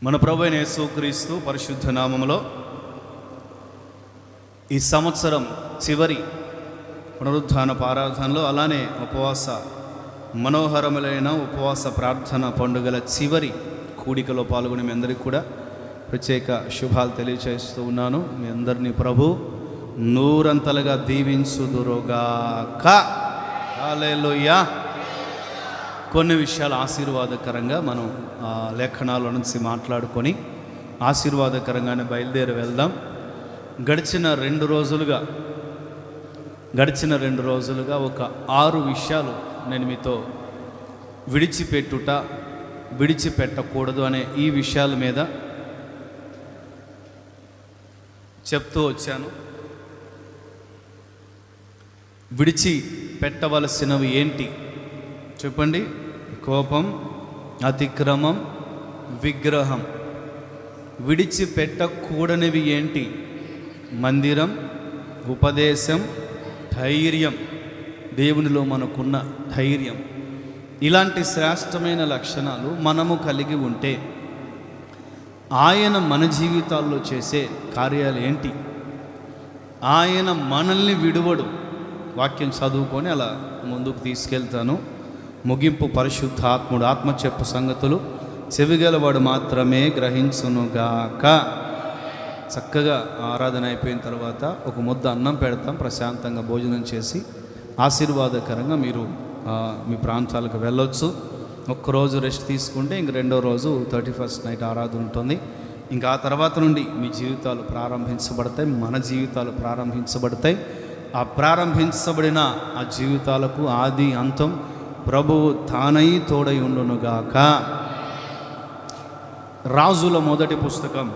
మన ప్రభు అయిన యేసుక్రీస్తు పరిశుద్ధ నామములో ఈ సంవత్సరం చివరి పునరుద్ధాన ఆరాధనలో, అలానే మనోహరములైన ఉపవాస ప్రార్థన పండుగల చివరి కూడికలో పాల్గొనే మీ అందరికీ కూడా ప్రత్యేక శుభాలు తెలియజేస్తూ ఉన్నాను. మీ అందరినీ ప్రభు నూరంతలుగా దీవించుదురుగాక. హల్లెలూయా. కొన్ని విషయాలు ఆశీర్వాదకరంగా మనం లేఖనాల నుంచి మాట్లాడుకొని ఆశీర్వాదకరంగానే బయలుదేరి వెళ్దాం. గడిచిన రెండు రోజులుగా ఒక 6 విషయాలు నేను మీతో విడిచిపెట్టకూడదు అనే ఈ విషయాల మీద చెప్తూ వచ్చాను. విడిచిపెట్టవలసినవి ఏంటి చెప్పండి? కోపం, అతిక్రమం, విగ్రహం. విడిచిపెట్టకూడనివి ఏంటి? మందిరం, ఉపదేశం, ధైర్యం, దేవునిలో మనకున్న ధైర్యం. ఇలాంటి శ్రేష్టమైన లక్షణాలు మనము కలిగి ఉంటే ఆయన మన జీవితాల్లో చేసే కార్యాలు ఏంటి? ఆయన మనల్ని విడువడు. వాక్యం చదువుకొని అలా ముందుకు తీసుకెళ్తాను. ముగింపు పరిశుద్ధాత్ముడు ఆత్మ చెప్పు సంగతులు చెవిగలవాడు మాత్రమే గ్రహించునుగాక. చక్కగా ఆరాధన అయిపోయిన తర్వాత ఒక ముద్ద అన్నం పెడతాం. ప్రశాంతంగా భోజనం చేసి ఆశీర్వాదకరంగా మీరు మీ ప్రాంతాలకు వెళ్ళొచ్చు. ఒక్కరోజు రెస్ట్ తీసుకుంటే ఇంక రెండో రోజు 31st నైట్ ఆరాధన ఉంటుంది. ఇంకా ఆ తర్వాత నుండి మీ జీవితాలు ప్రారంభించబడతాయి, మన జీవితాలు ప్రారంభించబడతాయి. ఆ ప్రారంభించబడిన ఆ జీవితాలకు ఆది అంతం ప్రభువు తానై తోడై ఉండునుగాక. రాజుల మొదటి పుస్తకం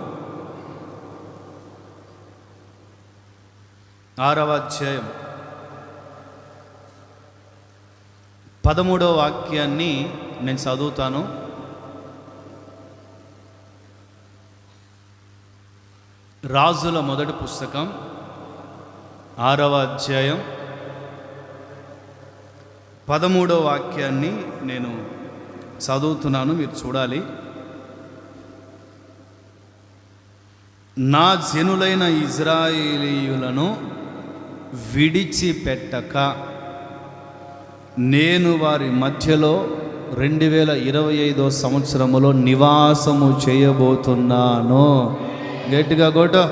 6వ అధ్యాయం 13వ వాక్యాన్ని నేను చదువుతాను. రాజుల మొదటి పుస్తకం 6వ అధ్యాయం 13వ వాక్యాన్ని నేను చదువుతున్నాను, మీరు చూడాలి. నా జనులైన ఇజ్రాయేలీయులను విడిచిపెట్టక నేను వారి మధ్యలో 2025వ సంవత్సరములో నివాసము చేయబోతున్నాను. గట్టిగా కొట్టు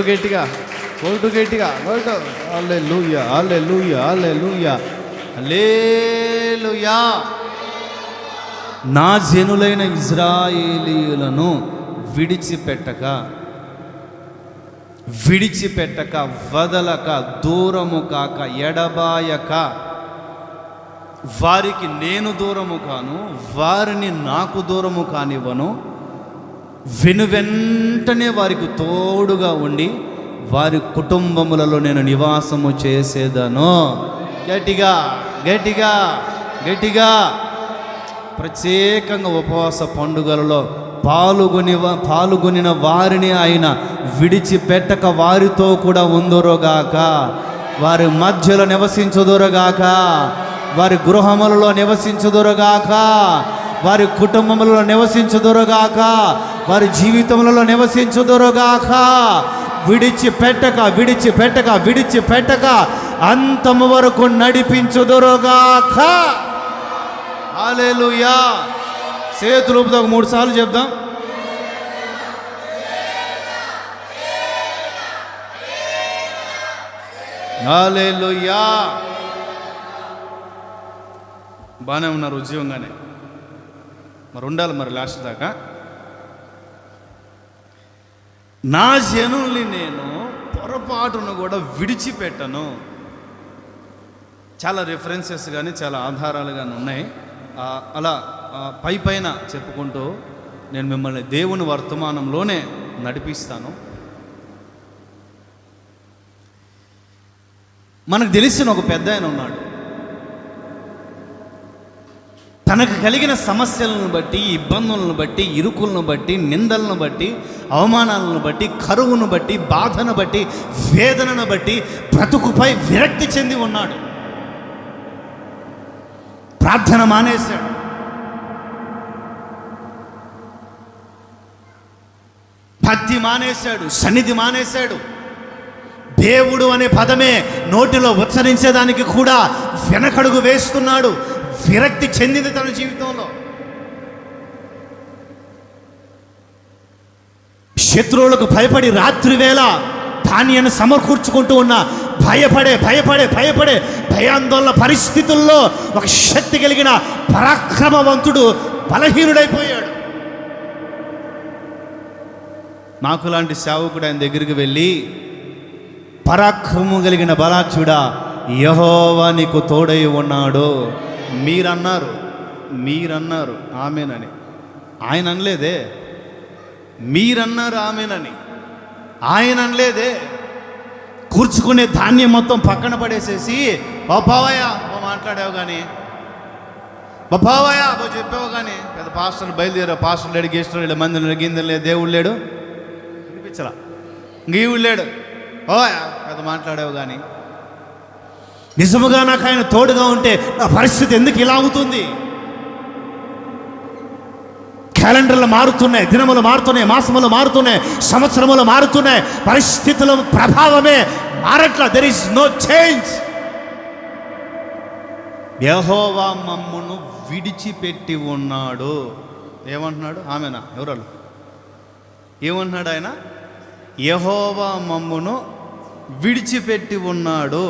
గట్టిగా కొట్టు. హల్లెలూయా, హల్లెలూయా, హల్లెలూయా, హల్లెలూయా. నా జనులైన ఇజ్రాయేలీయులను విడిచిపెట్టక వదలక దూరము కాక ఎడబాయక వారికి నేను దూరము కాను, వారిని నాకు దూరము కానివ్వను. వెనువెంటనే వారికి తోడుగా ఉండి వారి కుటుంబములలో నేను నివాసము చేసేదను. గట్టిగా గట్టిగా గట్టిగా. ప్రత్యేకంగా ఉపవాస పండుగలలో పాల్గొనిన వారిని ఆయన విడిచిపెట్టక వారితో కూడా ఉందురుగాక, వారి మధ్యలో నివసించుదురుగాక, వారి గృహములలో నివసించుదురుగాక, వారి కుటుంబములలో నివసించుదురుగాక, వారి జీవితములలో నివసించుదురుగాక. విడిచిపెట్టక అంతము వరకు నడిపించుదురుగాక. హల్లెలూయా. చేతులు ఊపుతా 3 సార్లు చెప్దాం. హల్లెలూయా. బాగానే ఉన్నారు ఉద్యోగంగానే, మరి ఉండాలి మరి లాస్ట్ దాకా. నా జనుల్ని నేను పొరపాటును కూడా విడిచిపెట్టను. చాలా రెఫరెన్సెస్ కానీ చాలా ఆధారాలు కానీ ఉన్నాయి. అలా పైన చెప్పుకుంటూ నేను మిమ్మల్ని దేవుని వర్తమానంలోనే నడిపిస్తాను. మనకు తెలిసిన ఒక పెద్ద ఆయన ఉన్నాడు. తనకు కలిగిన సమస్యలను బట్టి, ఇబ్బందులను బట్టి, ఇరుకులను బట్టి, నిందలను బట్టి, అవమానాలను బట్టి, కరువును బట్టి, బాధను బట్టి, వేదనను బట్టి బ్రతుకుపై విరక్తి చెంది ఉన్నాడు. ప్రార్థన మానేశాడు. భక్తి మానేశాడు, సన్నిధి మానేశాడు. దేవుడు అనే పదమే నోటిలో ఉచ్చరించేదానికి కూడా వెనకడుగు వేస్తున్నాడు. విరక్తి చెందింది తన జీవితంలో. శత్రువులకు భయపడి రాత్రి వేళ ధాన్యాన్ని సమకూర్చుకుంటూ ఉన్న భయపడే భయాందోళన పరిస్థితుల్లో ఒక శక్తి కలిగిన పరాక్రమవంతుడు బలహీనుడైపోయాడు. నాకు లాంటి సేవకుడు ఆయన దగ్గరికి వెళ్ళి, పరాక్రమం కలిగిన బలాక్షుడా, యెహోవా నీకు తోడై ఉన్నాడు మీరన్నారు ఆమేనని. ఆయన అనలేదే, మీరన్నారు ఆమేనని. ఆయన అనలేదే. కూర్చుకునే ధాన్యం మొత్తం పక్కన పడేసేసి, బాబావయ్య మాట్లాడావు కానీ, బాబావయ్య చెప్పావు కానీ, పెద్ద పాస్టర్లు బయలుదేరావు, పాస్టర్లు లేడు, గేస్టర్లు లేడు, మందిరం లేడు, గిందెలు లేడు, దేవుడు లేడు, వినిపించలా, గీవుడు లేడు, పెద్ద మాట్లాడావు కానీ. నిజముగా నాకు ఆయన తోడుగా ఉంటే నా పరిస్థితి ఎందుకు ఇలా అవుతుంది? క్యాలెండర్లు మారుతున్నాయి, దినములు మారుతున్నాయి, మాసములు మారుతున్నాయి, సంవత్సరములు మారుతున్నాయి, పరిస్థితుల ప్రభావమే మారట్లా. There is no change. Jehovah మమ్మును విడిచిపెట్టి ఉన్నాడు. ఏమంటున్నాడు? ఆమెనా? ఎవరు? ఏమంటున్నాడు ఆయన? యెహోవా మమ్మును విడిచిపెట్టి ఉన్నాడు.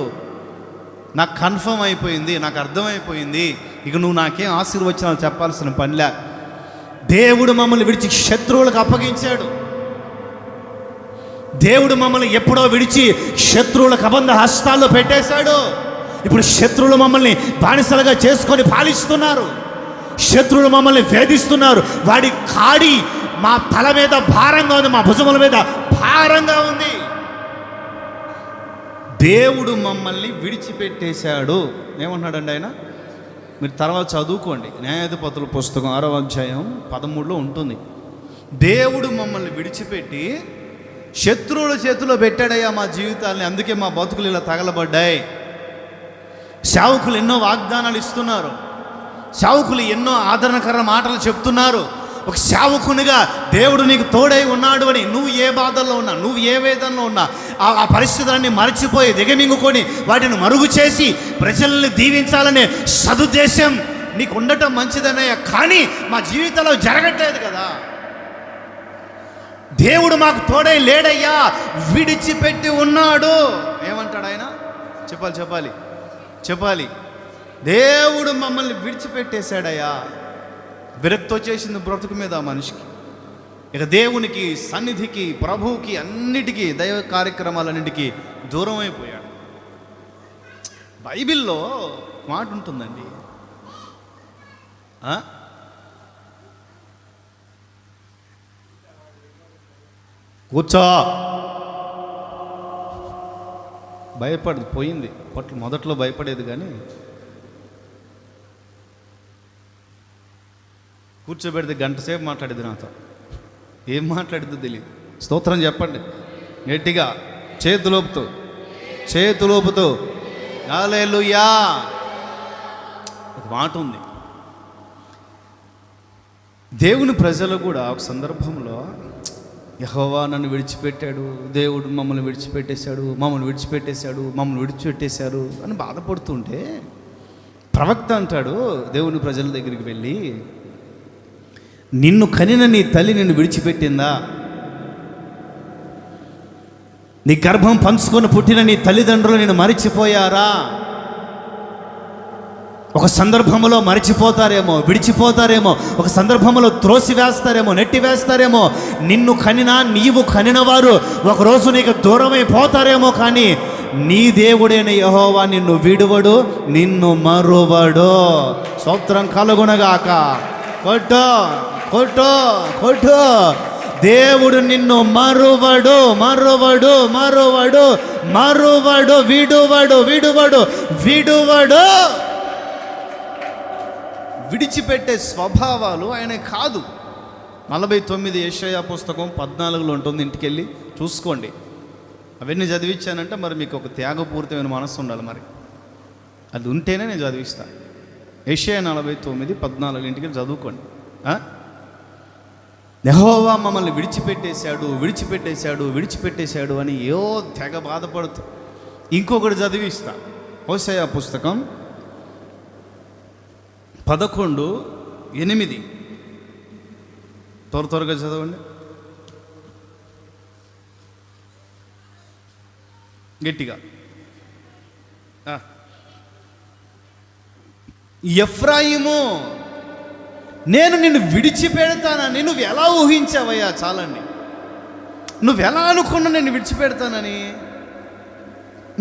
నాకు కన్ఫర్మ్ అయిపోయింది, నాకు అర్థమైపోయింది. ఇక నువ్వు నాకేం ఆశీర్వచనాలు చెప్పాల్సిన పనిలే. దేవుడు మమ్మల్ని విడిచి శత్రువులకు అప్పగించాడు. దేవుడు మమ్మల్ని ఎప్పుడో విడిచి శత్రువులకు అబంధ హస్తాల్లో పెట్టేశాడు. ఇప్పుడు శత్రువులు మమ్మల్ని బానిసలుగా చేసుకొని పాలిస్తున్నారు. శత్రువులు మమ్మల్ని వేధిస్తున్నారు. వాడి కాడి మా తల మీద భారంగా ఉంది, మా భుజముల మీద భారంగా ఉంది. దేవుడు మమ్మల్ని విడిచిపెట్టేశాడు. ఏమన్నాడండి ఆయన? మీరు తర్వాత చదువుకోండి, న్యాయాధిపతుల పుస్తకం 6వ అధ్యాయం 13లో ఉంటుంది. దేవుడు మమ్మల్ని విడిచిపెట్టి శత్రువుల చేతిలో పెట్టాడయ్యా మా జీవితాల్ని. అందుకే మా బతుకులు ఇలా తగలబడ్డాయి. సేవకులు ఎన్నో వాగ్దానాలు ఇస్తున్నారు, సేవకులు ఎన్నో ఆదరణకర మాటలు చెప్తున్నారు. ఒక సేవకునిగా దేవుడు నీకు తోడై ఉన్నాడు అని, నువ్వు ఏ బాధల్లో ఉన్నా, నువ్వు ఏ వేదనలో ఉన్నా, ఆ పరిస్థితులన్నీ మరచిపోయి దిగమింగుకొని వాటిని మరుగు చేసి ప్రజల్ని దీవించాలనే సదుద్దేశం నీకు ఉండటం మంచిదన్నయ్య. కానీ మా జీవితంలో జరగట్లేదు కదా. దేవుడు మాకు తోడై లేడయ్యా, విడిచిపెట్టి ఉన్నాడు. ఏమంటాడు ఆయన? చెప్పాలి. దేవుడు మమ్మల్ని విడిచిపెట్టేశాడయ్యా. విరక్తి వచ్చేసింది బ్రతుకు మీద ఆ మనిషికి. ఇక దేవునికి, సన్నిధికి, ప్రభువుకి, అన్నిటికీ, దైవ కార్యక్రమాలన్నిటికీ దూరం అయిపోయాడు. బైబిల్లో మాట ఉంటుందండి, కూర్చో, భయపడదు, పోయింది పొట్లు. మొదట్లో భయపడేది కానీ కూర్చోబెడితే గంట సేపు మాట్లాడేది నాతో. ఏం మాట్లాడిద్దో తెలియదు. స్తోత్రం చెప్పండి గట్టిగా, చేతులోపుతూ హల్లెలూయా. ఒక మాట ఉంది, దేవుని ప్రజలు కూడా ఒక సందర్భంలో యెహోవా నన్ను విడిచిపెట్టాడు, దేవుడు మమ్మల్ని విడిచిపెట్టేశాడు అని బాధపడుతుంటే ప్రవక్త అంటాడు దేవుని ప్రజల దగ్గరికి వెళ్ళి, నిన్ను కనిన నీ తల్లి నిన్ను విడిచిపెట్టిందా? నీ గర్భం పంచుకొని పుట్టిన నీ తల్లిదండ్రులు నిన్ను మరిచిపోయారా? ఒక సందర్భంలో మరిచిపోతారేమో, విడిచిపోతారేమో, ఒక సందర్భంలో త్రోసివేస్తారేమో, నెట్టివేస్తారేమో. నిన్ను కనినా, నీవు కనిన వారు ఒకరోజు నీకు దూరమైపోతారేమో, కానీ నీ దేవుడైన యెహోవా నిన్ను విడువడు, నిన్ను మరువడు. స్తోత్రం కలుగునగాక. కొట్టు. దేవుడు నిన్ను మరువడు, విడువడు. విడిచిపెట్టే స్వభావాలు ఆయన కాదు. 49 యెషయా పుస్తకం 14లో ఉంటుంది, ఇంటికెళ్ళి చూసుకోండి. అవన్నీ చదివించానంటే మరి మీకు ఒక త్యాగపూరితమైన మనస్సు ఉండాలి. మరి అది ఉంటేనే నేను చదివిస్తాను. యెషయా 49:14 ఇంటికి చదువుకోండి. యెహోవా మమ్మల్ని విడిచిపెట్టేశాడు అని తెగ బాధపడుతూ ఇంకొకటి చదివిస్తా. హోషేయ పుస్తకం 11:8 త్వరగా చదవండి, గట్టిగా. ఎఫ్రాయిము, నేను నిన్ను విడిచిపెడతానని నువ్వు ఎలా ఊహించావయ్యా? చాలండి, నువ్వెలా అనుకున్నా నేను విడిచిపెడతానని?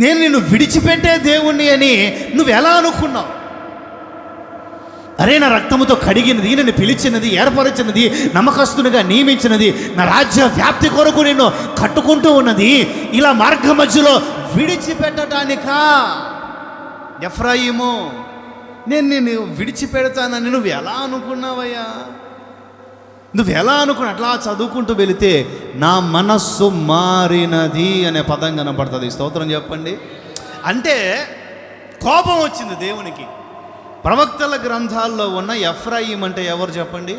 నేను నిన్ను విడిచిపెట్టే దేవుణ్ణి అని నువ్వు ఎలా అనుకున్నావు? అరే, నా రక్తముతో కడిగినది, నిన్ను పిలిచినది, ఏర్పరిచినది, నమ్మకస్తునిగా నియమించినది, నా రాజ్య వ్యాప్తి కొరకు నిన్ను కట్టుకుంటూ ఉన్నది, ఇలా మార్గ మధ్యలో విడిచిపెట్టడానికా? ఎఫ్రాయిము, నేను నిన్ను విడిచిపెడతానని నువ్వు ఎలా అనుకున్నావయ్యా? నువ్వు ఎలా అనుకున్నా? అట్లా చదువుకుంటూ వెళితే నా మనస్సు మారినది అనే పదం కనపడుతుంది. స్తోత్రం చెప్పండి. అంటే కోపం వచ్చింది దేవునికి. ప్రవక్తల గ్రంథాల్లో ఉన్న ఎఫ్రాయిం అంటే ఎవరు చెప్పండి?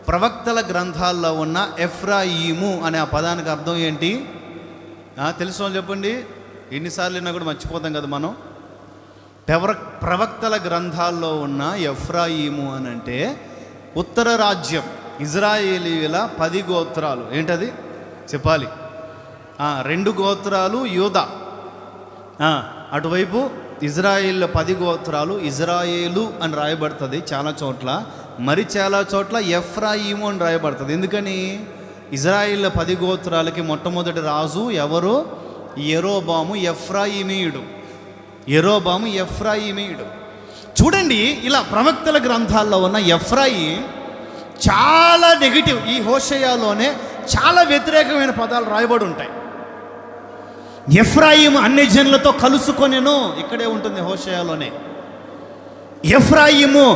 ప్రవక్తల గ్రంథాల్లో ఉన్న ఎఫ్రాయిము అనే ఆ పదానికి అర్థం ఏంటి తెలుసు వాళ్ళు చెప్పండి. ఎన్నిసార్లు అయినా కూడా మర్చిపోతాం కదా మనం. ప్రవక్తల గ్రంథాల్లో ఉన్న ఎఫ్రాయిము అని అంటే ఉత్తర రాజ్యం, ఇజ్రాయేలీల 10 గోత్రాలు. ఏంటది చెప్పాలి? 2 గోత్రాలు యూదా, అటువైపు ఇజ్రాయేల్ 10 గోత్రాలు ఇజ్రాయేలు అని రాయబడుతుంది చాలా చోట్ల, మరి చాలా చోట్ల ఎఫ్రాయిము అని రాయబడుతుంది. ఎందుకని? ఇజ్రాయేల్ 10 గోత్రాలకి మొట్టమొదటి రాజు ఎవరు? యెరోబాము ఎఫ్రాయిమీయుడు. చూడండి, ఇలా ప్రవక్తల గ్రంథాల్లో ఉన్న ఎఫ్రాయిం చాలా నెగిటివ్. ఈ హోషేయలోనే చాలా వ్యతిరేకమైన పదాలు రాయబడి ఉంటాయి. ఎఫ్రాయిం అన్ని జనులతో కలుసుకొనెను, ఇక్కడే ఉంటుంది హోషేయలోనే. ఎఫ్రాయిము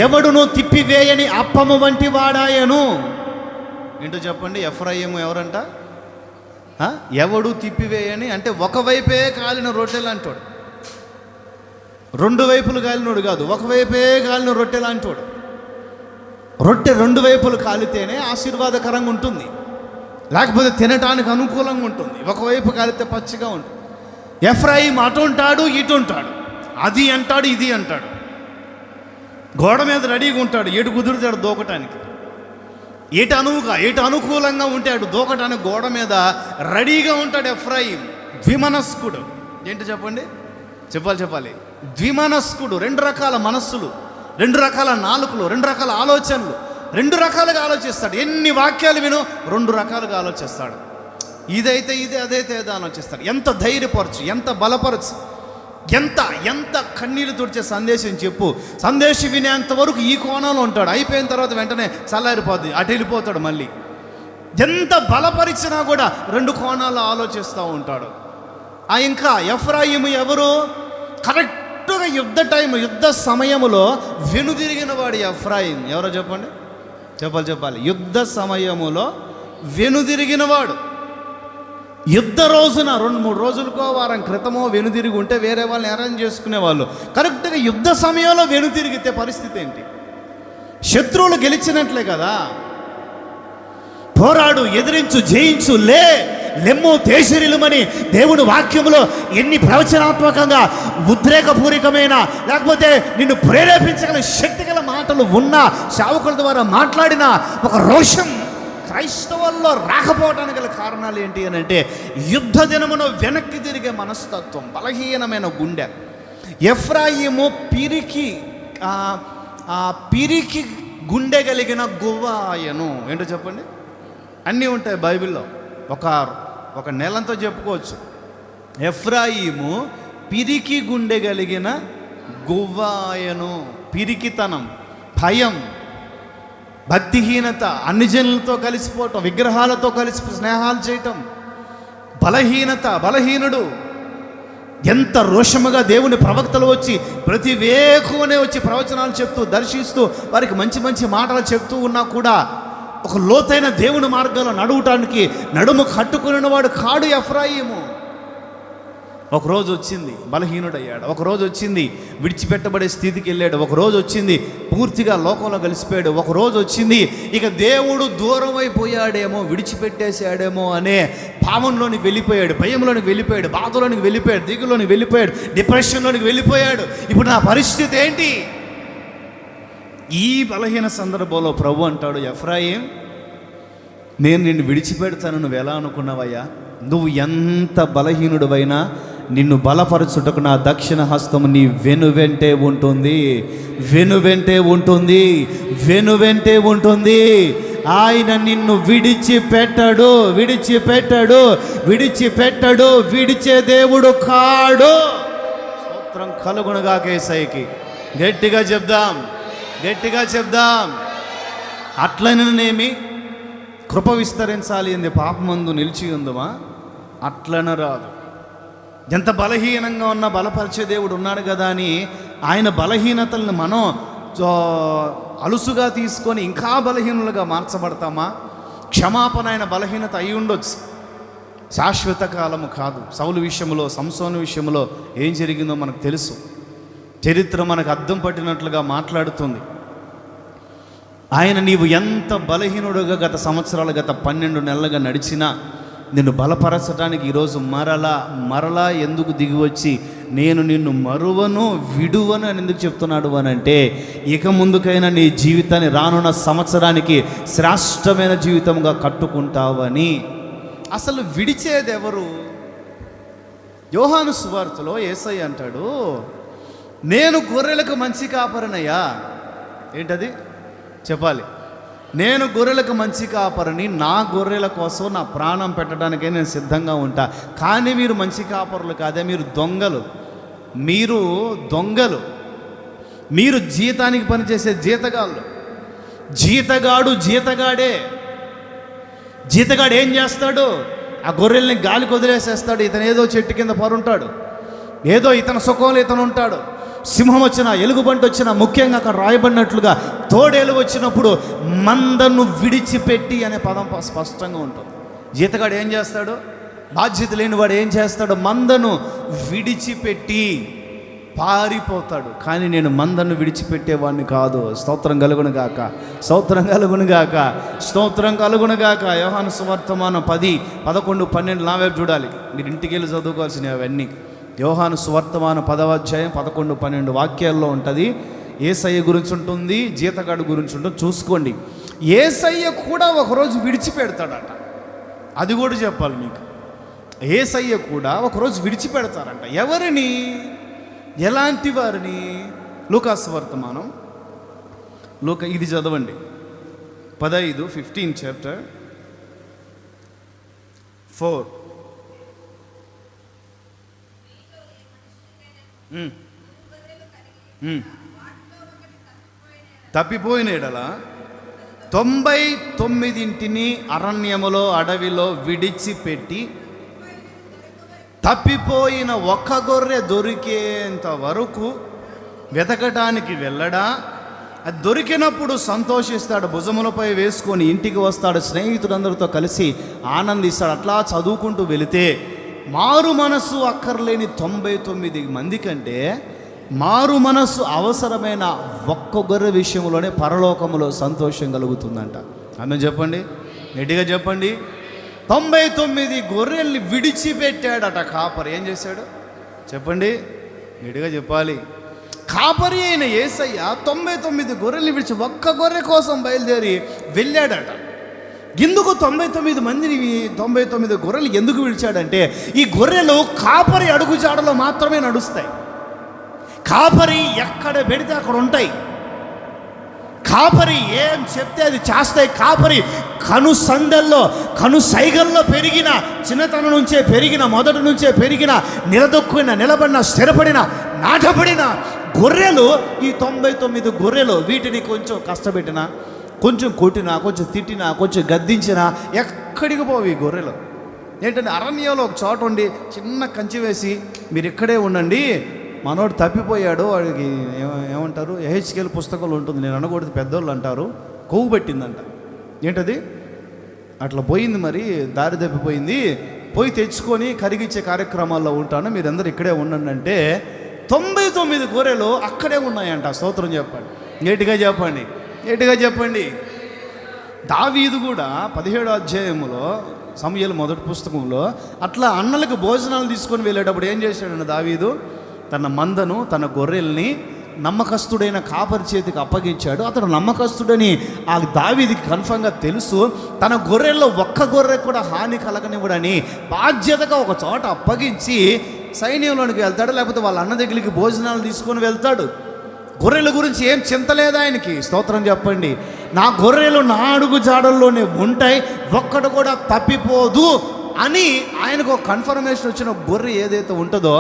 ఎవడును తిప్పివేయని అప్పము వంటి వాడాయను. ఏంటో చెప్పండి, ఎఫ్రాయిము ఎవరంట? ఎవడు తిప్పివేయని అంటే ఒకవైపే కాలిన రొట్టెలు అంటాడు. 2 వైపులు కాలినోడు కాదు, ఒకవైపే కాలిన రొట్టెలు అంటాడు. రొట్టె 2 వైపులు కాలితేనే ఆశీర్వాదకరంగా ఉంటుంది, లేకపోతే తినటానికి అనుకూలంగా ఉంటుంది. ఒకవైపు కాలితే పచ్చిగా ఉంటుంది. ఎఫ్రాయిం అటు ఉంటాడు, ఇటు ఉంటాడు, అది అంటాడు, ఇది అంటాడు. గోడ మీద రెడీగా ఉంటాడు, ఎటు కుదురుతాడు దూకటానికి. ఎటు అనుకూలంగా ఉంటే అటు దూకటానికి గోడ మీద రెడీగా ఉంటాడు ఎఫ్రాయిం. ద్విమనస్కుడు. ఏంటో చెప్పండి, చెప్పాలి. ద్విమనస్కుడు. 2 రకాల మనస్సులు, 2 రకాల నాలుకలు, 2 రకాల ఆలోచనలు, 2 రకాలుగా ఆలోచిస్తాడు. ఎన్ని వాక్యాలు విను 2 రకాలుగా ఆలోచిస్తాడు. ఇదైతే ఇది, అదైతే ఏదో ఆలోచిస్తాడు. ఎంత ధైర్యపరచు, ఎంత బలపరచు, ఎంత కన్నీళ్ళు తుడిచే సందేశం చెప్పు. సందేశం వినేంత వరకు ఈ కోణంలో ఉంటాడు. అయిపోయిన తర్వాత వెంటనే చల్లారిపోద్ది, అటు వెళ్ళిపోతాడు. మళ్ళీ ఎంత బలపరిచినా కూడా 2 కోణాల్లో ఆలోచిస్తూ ఉంటాడు. ఇంకా ఎఫ్రాయిము ఎవరు? కరెక్ట్గా యుద్ధ సమయములో వెనుదిరిగిన వాడు ఎఫ్రాయిం. ఎవరో చెప్పండి, చెప్పాలి. యుద్ధ సమయములో వెనుదిరిగిన వాడు. యుద్ధ రోజున 2-3 రోజులకో వారం క్రితమో వెనుదిరిగి ఉంటే వేరే వాళ్ళని అరేంజ్ చేసుకునేవాళ్ళు. కరెక్ట్గా యుద్ధ సమయంలో వెనుతిరిగితే పరిస్థితి ఏంటి? శత్రువులు గెలిచినట్లే కదా. పోరాడు, ఎదిరించు, జయించు, లెమ్ము తేజరిలుమని దేవుని వాక్యములో ఎన్ని ప్రవచనాత్మకంగా ఉద్రేకపూరితమైన లేకపోతే నిన్ను ప్రేరేపించగల శక్తిగల మాటలు ఉన్నా, సేవకుల ద్వారా మాట్లాడిన ఒక రోషం క్రైస్తవుల్లో రాకపోవడానికి గల కారణాలు ఏంటి అని అంటే యుద్ధ దినమున వెనక్కి తిరిగే మనస్తత్వం, బలహీనమైన గుండె. ఎఫ్రాయిము పిరికి గుండె కలిగిన గువ్వాయను. ఏంటో చెప్పండి, అన్నీ ఉంటాయి బైబిల్లో. ఒక నెలంతో చెప్పుకోవచ్చు. ఎఫ్రాయిము పిరికి గుండె కలిగిన గువ్వాయను. పిరికితనం, భయం, భక్తిహీనత, అన్ని జనులతో కలిసిపోవటం, విగ్రహాలతో కలిసి స్నేహాలు చేయటం, బలహీనుడు. ఎంత రోషముగా దేవుని ప్రవక్తలు వచ్చి ప్రతి వేకువనే వచ్చి ప్రవచనాలు చెప్తూ, దర్శిస్తూ, వారికి మంచి మంచి మాటలు చెప్తూ ఉన్నా కూడా ఒక లోతైన దేవుని మార్గంలో నడువటానికి నడుము కట్టుకుని వాడు కాడు ఎఫ్రాయిము. ఒకరోజు వచ్చింది బలహీనుడయ్యాడు, ఒకరోజు వచ్చింది విడిచిపెట్టబడే స్థితికి వెళ్ళాడు, ఒకరోజు వచ్చింది పూర్తిగా లోకంలో కలిసిపోయాడు, ఒకరోజు వచ్చింది ఇక దేవుడు దూరం అయిపోయాడేమో, విడిచిపెట్టేశాడేమో అనే భావంలోనికి వెళ్ళిపోయాడు, భయంలోనికి వెళ్ళిపోయాడు, బాధలోనికి వెళ్ళిపోయాడు, దిగులోనికి వెళ్ళిపోయాడు, డిప్రెషన్లోనికి వెళ్ళిపోయాడు. ఇప్పుడు నా పరిస్థితి ఏంటి? ఈ బలహీన సందర్భంలో ప్రభు అంటాడు, ఎఫ్రాయిం, నేను నిన్ను విడిచిపెడతాను, నువ్వు ఎలా అనుకున్నావయ్యా? నువ్వు ఎంత బలహీనుడివైనా నిన్ను బలపరచుటకు నా దక్షిణ హస్తము నీ వెనువెంటే ఉంటుంది, వెనువెంటే ఉంటుంది, వెనువెంటే ఉంటుంది. ఆయన నిన్ను విడిచిపెట్టడు, విడిచిపెట్టడు, విడిచిపెట్టడు, విడిచే దేవుడు కాడు. స్తోత్రం కలుగునుగా యేసయ్యకి. గట్టిగా చెప్దాం, గట్టిగా చెప్దాం. అట్లనేమి కృప విస్తరించాలి అంది పాపమందు నిలిచి ఉందమా? అట్లన రాదు. ఎంత బలహీనంగా ఉన్న బలపరిచే దేవుడు ఉన్నాడు కదా అని ఆయన బలహీనతలను మనం అలుసుగా తీసుకొని ఇంకా బలహీనులుగా మార్చబడతామా? క్షమాపణ ఆయన బలహీనత అయి ఉండొచ్చు, శాశ్వత కాలము కాదు. సౌలు విషయంలో, సంసోను విషయంలో ఏం జరిగిందో మనకు తెలుసు. చరిత్ర మనకు అద్దం పట్టినట్లుగా మాట్లాడుతుంది. ఆయన నీవు ఎంత బలహీనుడుగా గత సంవత్సరాలు, గత 12 నెలలుగా నడిచినా నిన్ను బలపరచడానికి ఈరోజు మరలా ఎందుకు దిగి వచ్చి నేను నిన్ను మరువను, విడువను అని ఎందుకు చెప్తున్నాడు అని అంటే, ఇక ముందుకైనా నీ జీవితాన్ని రానున్న సంవత్సరానికి శ్రేష్టమైన జీవితంగా కట్టుకుంటావని. అసలు విడిచేది ఎవరు? యోహాను సువార్తలో యేసయ్య అంటాడు, నేను గొర్రెలకు మంచి కాపరినయ్యా. ఏంటది చెప్పాలి? నేను గొర్రెలకు మంచి కాపరిని, నా గొర్రెల కోసం నా ప్రాణం పెట్టడానికే నేను సిద్ధంగా ఉంటా. కానీ మీరు మంచి కాపరులు కాదే, మీరు దొంగలు, మీరు దొంగలు, మీరు జీతానికి పనిచేసే జీతగాళ్ళు. జీతగాడు జీతగాడే. జీతగాడు ఏం చేస్తాడు? ఆ గొర్రెల్ని గాలికి వదిలేసేస్తాడు. ఇతను ఏదో చెట్టు కింద పరుంటాడు, ఏదో ఇతని సుఖంలో ఇతను ఉంటాడు. సింహం వచ్చినా, ఎలుగుబంటి వచ్చినా, ముఖ్యంగా అక్కడ రాయబడినట్లుగా తోడేలు వచ్చినప్పుడు మందను విడిచిపెట్టి అనే పదం స్పష్టంగా ఉంటుంది. జీతగాడు ఏం చేస్తాడు? బాధ్యత లేని వాడు ఏం చేస్తాడు? మందను విడిచిపెట్టి పారిపోతాడు. కానీ నేను మందను విడిచిపెట్టేవాడిని కాదు. స్తోత్రం కలుగునుగాక, స్తోత్రం కలుగునుగాక, స్తోత్రం కలుగునుగాక. యోహాను సువార్తమానం 10, 11, 12 నా వైపు చూడాలి. మీరు ఇంటికి వెళ్ళి చదువుకోవాల్సినవి అవన్నీ. యోహాను సువార్తమానం 10వ అధ్యాయం 11, 12 వాక్యాల్లో ఉంటుంది. యేసయ్య గురించి ఉంటుంది, జీతగాడు గురించి ఉంటుంది. చూసుకోండి. యేసయ్య కూడా ఒకరోజు విడిచిపెడతాడట. అది కూడా చెప్పాలి మీకు. యేసయ్య కూడా ఒకరోజు విడిచిపెడతారంట. ఎవరిని? ఎలాంటి వారిని? లూకాసు వర్తమానం, ఇది చదవండి, 15, 15 చాప్టర్ 4. తప్పిపోయిన ఎడల 99 అరణ్యములో, అడవిలో విడిచిపెట్టి తప్పిపోయిన ఒక్క గొర్రె దొరికేంత వరకు వెతకటానికి వెళ్ళడా? అది దొరికినప్పుడు సంతోషిస్తాడు, భుజములపై వేసుకొని ఇంటికి వస్తాడు, స్నేహితులందరితో కలిసి ఆనందిస్తాడు. అట్లా చదువుకుంటూ వెళితే మారు మనస్సు అక్కర్లేని 99 మంది కంటే మారు మనస్సు అవసరమైన ఒక్క గొర్రె విషయంలోనే పరలోకములో సంతోషం కలుగుతుందంట. ఆమె చెప్పండి, గట్టిగా చెప్పండి. 99 గొర్రెల్ని విడిచిపెట్టాడట కాపరి. ఏం చేశాడు చెప్పండి, గట్టిగా చెప్పాలి. కాపరి అయిన యేసయ్య 99 గొర్రెల్ని విడిచి ఒక్క గొర్రె కోసం బయలుదేరి వెళ్ళాడట. ఎందుకు 99 మందిని, 99 గొర్రెలు ఎందుకు విడిచాడంటే, ఈ గొర్రెలు కాపరి అడుగుజాడలో మాత్రమే నడుస్తాయి. కాపరి ఎక్కడ పెడితే అక్కడ ఉంటాయి. కాపరి ఏం చెప్తే అది చేస్తాయి. కాపరి కనుసందల్లో, కనుసైగల్లో పెరిగిన, చిన్నతనం నుంచే పెరిగిన, మొదటి నుంచే పెరిగిన, నిలదొక్కున, నిలబడిన, స్థిరపడిన, నాటబడిన గొర్రెలు ఈ 99 గొర్రెలు. వీటిని కొంచెం కష్టపెట్టినా, కొంచెం కొట్టినా, కొంచెం తిట్టినా, కొంచెం గద్దించినా ఎక్కడికి పోవు ఈ గొర్రెలు. ఏంటంటే అరణ్యంలో ఒక చోట ఉండి చిన్న కంచి వేసి మీరు ఇక్కడే ఉండండి, మనోడు తప్పిపోయాడు, వాడికి ఏమంటారు, ఎహెచ్కేల్ పుస్తకంలో ఉంటుంది, నేను అనకూడదు, పెద్దోళ్ళు అంటారు, కొవ్వు పెట్టిందంట. ఏంటది? అట్లా పోయింది, మరి దారి తప్పిపోయింది, పోయి తెచ్చుకొని కరిగించే కార్యక్రమాల్లో ఉంటాను, మీరందరూ ఇక్కడే ఉండండి అంటే 99 గొర్రెలు అక్కడే ఉన్నాయంట. స్తోత్రం చెప్పండి, గట్టిగా చెప్పండి. దావీదు కూడా 17వ అధ్యాయంలో సమూయేలు మొదటి పుస్తకంలో అట్లా అన్నలకు భోజనాలు తీసుకొని వెళ్ళేటప్పుడు ఏం చేశాడన్న దావీదు, తన మందను తన గొర్రెల్ని నమ్మకస్తుడైన కాపరి చేతికి అప్పగించాడు. అతడు నమ్మకస్తుడని ఆ దావీదికి కన్ఫర్మ్గా తెలుసు. తన గొర్రెల్లో ఒక్క గొర్రె కూడా హాని కలగనివ్వడని బాధ్యతగా ఒక చోట అప్పగించి సైన్యంలోనికి వెళ్తాడు, లేకపోతే వాళ్ళ అన్న దగ్గరికి భోజనాలు తీసుకొని వెళ్తాడు. గొర్రెల గురించి ఏం చింత లేదు ఆయనకి. స్తోత్రం చెప్పండి. నా గొర్రెలు నా అడుగు జాడల్లోనే ఉంటాయి, ఒక్కడు కూడా తప్పిపోదు అని ఆయనకు ఒక కన్ఫర్మేషన్ వచ్చిన గొర్రె ఏదైతే ఉంటుందో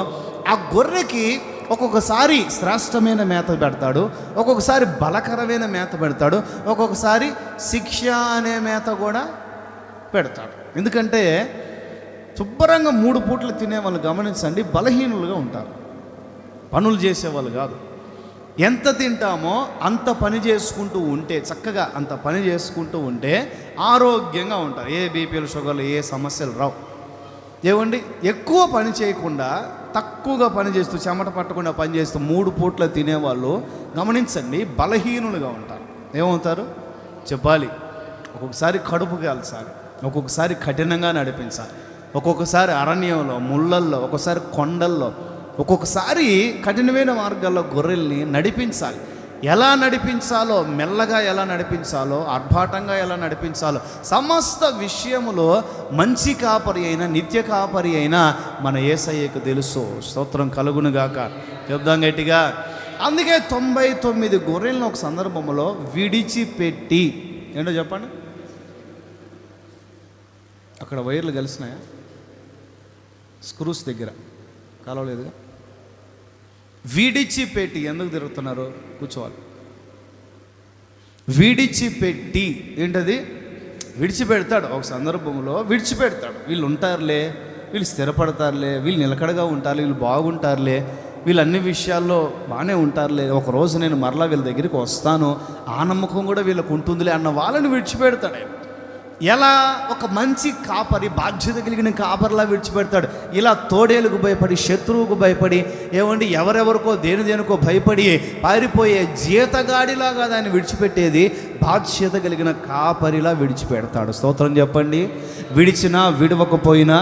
ఆ గొర్రెకి ఒక్కొక్కసారి శ్రేష్టమైన మేత పెడతాడు, ఒక్కొక్కసారి బలకరమైన మేత పెడతాడు, ఒక్కొక్కసారి శిక్ష అనే మేత కూడా పెడతాడు. ఎందుకంటే శుభ్రంగా 3 పూటలు తినేవాళ్ళు గమనించండి, బలహీనులుగా ఉంటారు, పనులు చేసేవాళ్ళు కాదు. ఎంత తింటామో అంత పని చేసుకుంటూ ఉంటే, చక్కగా అంత పని చేసుకుంటూ ఉంటే ఆరోగ్యంగా ఉంటారు. ఏ బీపీలు, షుగర్లు, ఏ సమస్యలు రావు. ఏమండి, ఎక్కువ పని చేయకుండా తక్కువగా పని చేస్తూ చెమట పట్టకుండా పని చేస్తూ 3 పూట్ల తినేవాళ్ళు గమనించండి బలహీనులుగా ఉంటారు. ఏమవుతారు చెప్పాలి? ఒక్కొక్కసారి కడుపు కాల్చాలి, ఒక్కొక్కసారి కఠినంగా నడిపించాలి, ఒక్కొక్కసారి అరణ్యంలో ముళ్ళల్లో, ఒక్కొక్కసారి కొండల్లో, ఒక్కొక్కసారి కఠినమైన మార్గాల్లో గొర్రెల్ని నడిపించాలి. ఎలా నడిపించాలో, మెల్లగా ఎలా నడిపించాలో, ఆర్భాటంగా ఎలా నడిపించాలో సమస్త విషయములో మంచి కాపరి అయిన, నిత్య కాపరి అయిన మన యేసయ్యకు తెలుసు. స్తోత్రం కలుగునుగాక. చెప్దాం గట్టిగా. అందుకే 99 గొర్రెలను ఒక సందర్భంలో విడిచిపెట్టి, ఏంటో చెప్పండి, అక్కడ వైర్లు కలిసినాయా? స్క్రూస్ దగ్గర కలవలేదుగా. విడిచిపెట్టి, ఎందుకు తిరుగుతున్నారు? కూర్చోవాలి. విడిచిపెట్టి ఏంటది? విడిచిపెడతాడు. ఒక సందర్భంలో విడిచిపెడతాడు. వీళ్ళు ఉంటారులే, వీళ్ళు స్థిరపడతారులే, వీళ్ళు నిలకడగా ఉంటారు, వీళ్ళు బాగుంటారులే, వీళ్ళు అన్ని విషయాల్లో బాగానే ఉంటారులే, ఒకరోజు నేను మరలా వీళ్ళ దగ్గరికి వస్తాను, ఆ నమ్మకం కూడా వీళ్ళకు ఉంటుందిలే అన్న వాళ్ళని విడిచిపెడతాడు. ఎలా? ఒక మంచి కాపరి, బాధ్యత కలిగిన కాపరిలా విడిచిపెడతాడు. ఇలా తోడేలుకు భయపడి, శత్రువుకు భయపడి, ఏమండి ఎవరెవరికో దేనికో భయపడి పారిపోయే జీతగాడిలాగా దాన్ని విడిచిపెట్టేది బాధ్యత కలిగిన కాపరిలా విడిచిపెడతాడు. స్తోత్రం చెప్పండి. విడిచినా విడవకపోయినా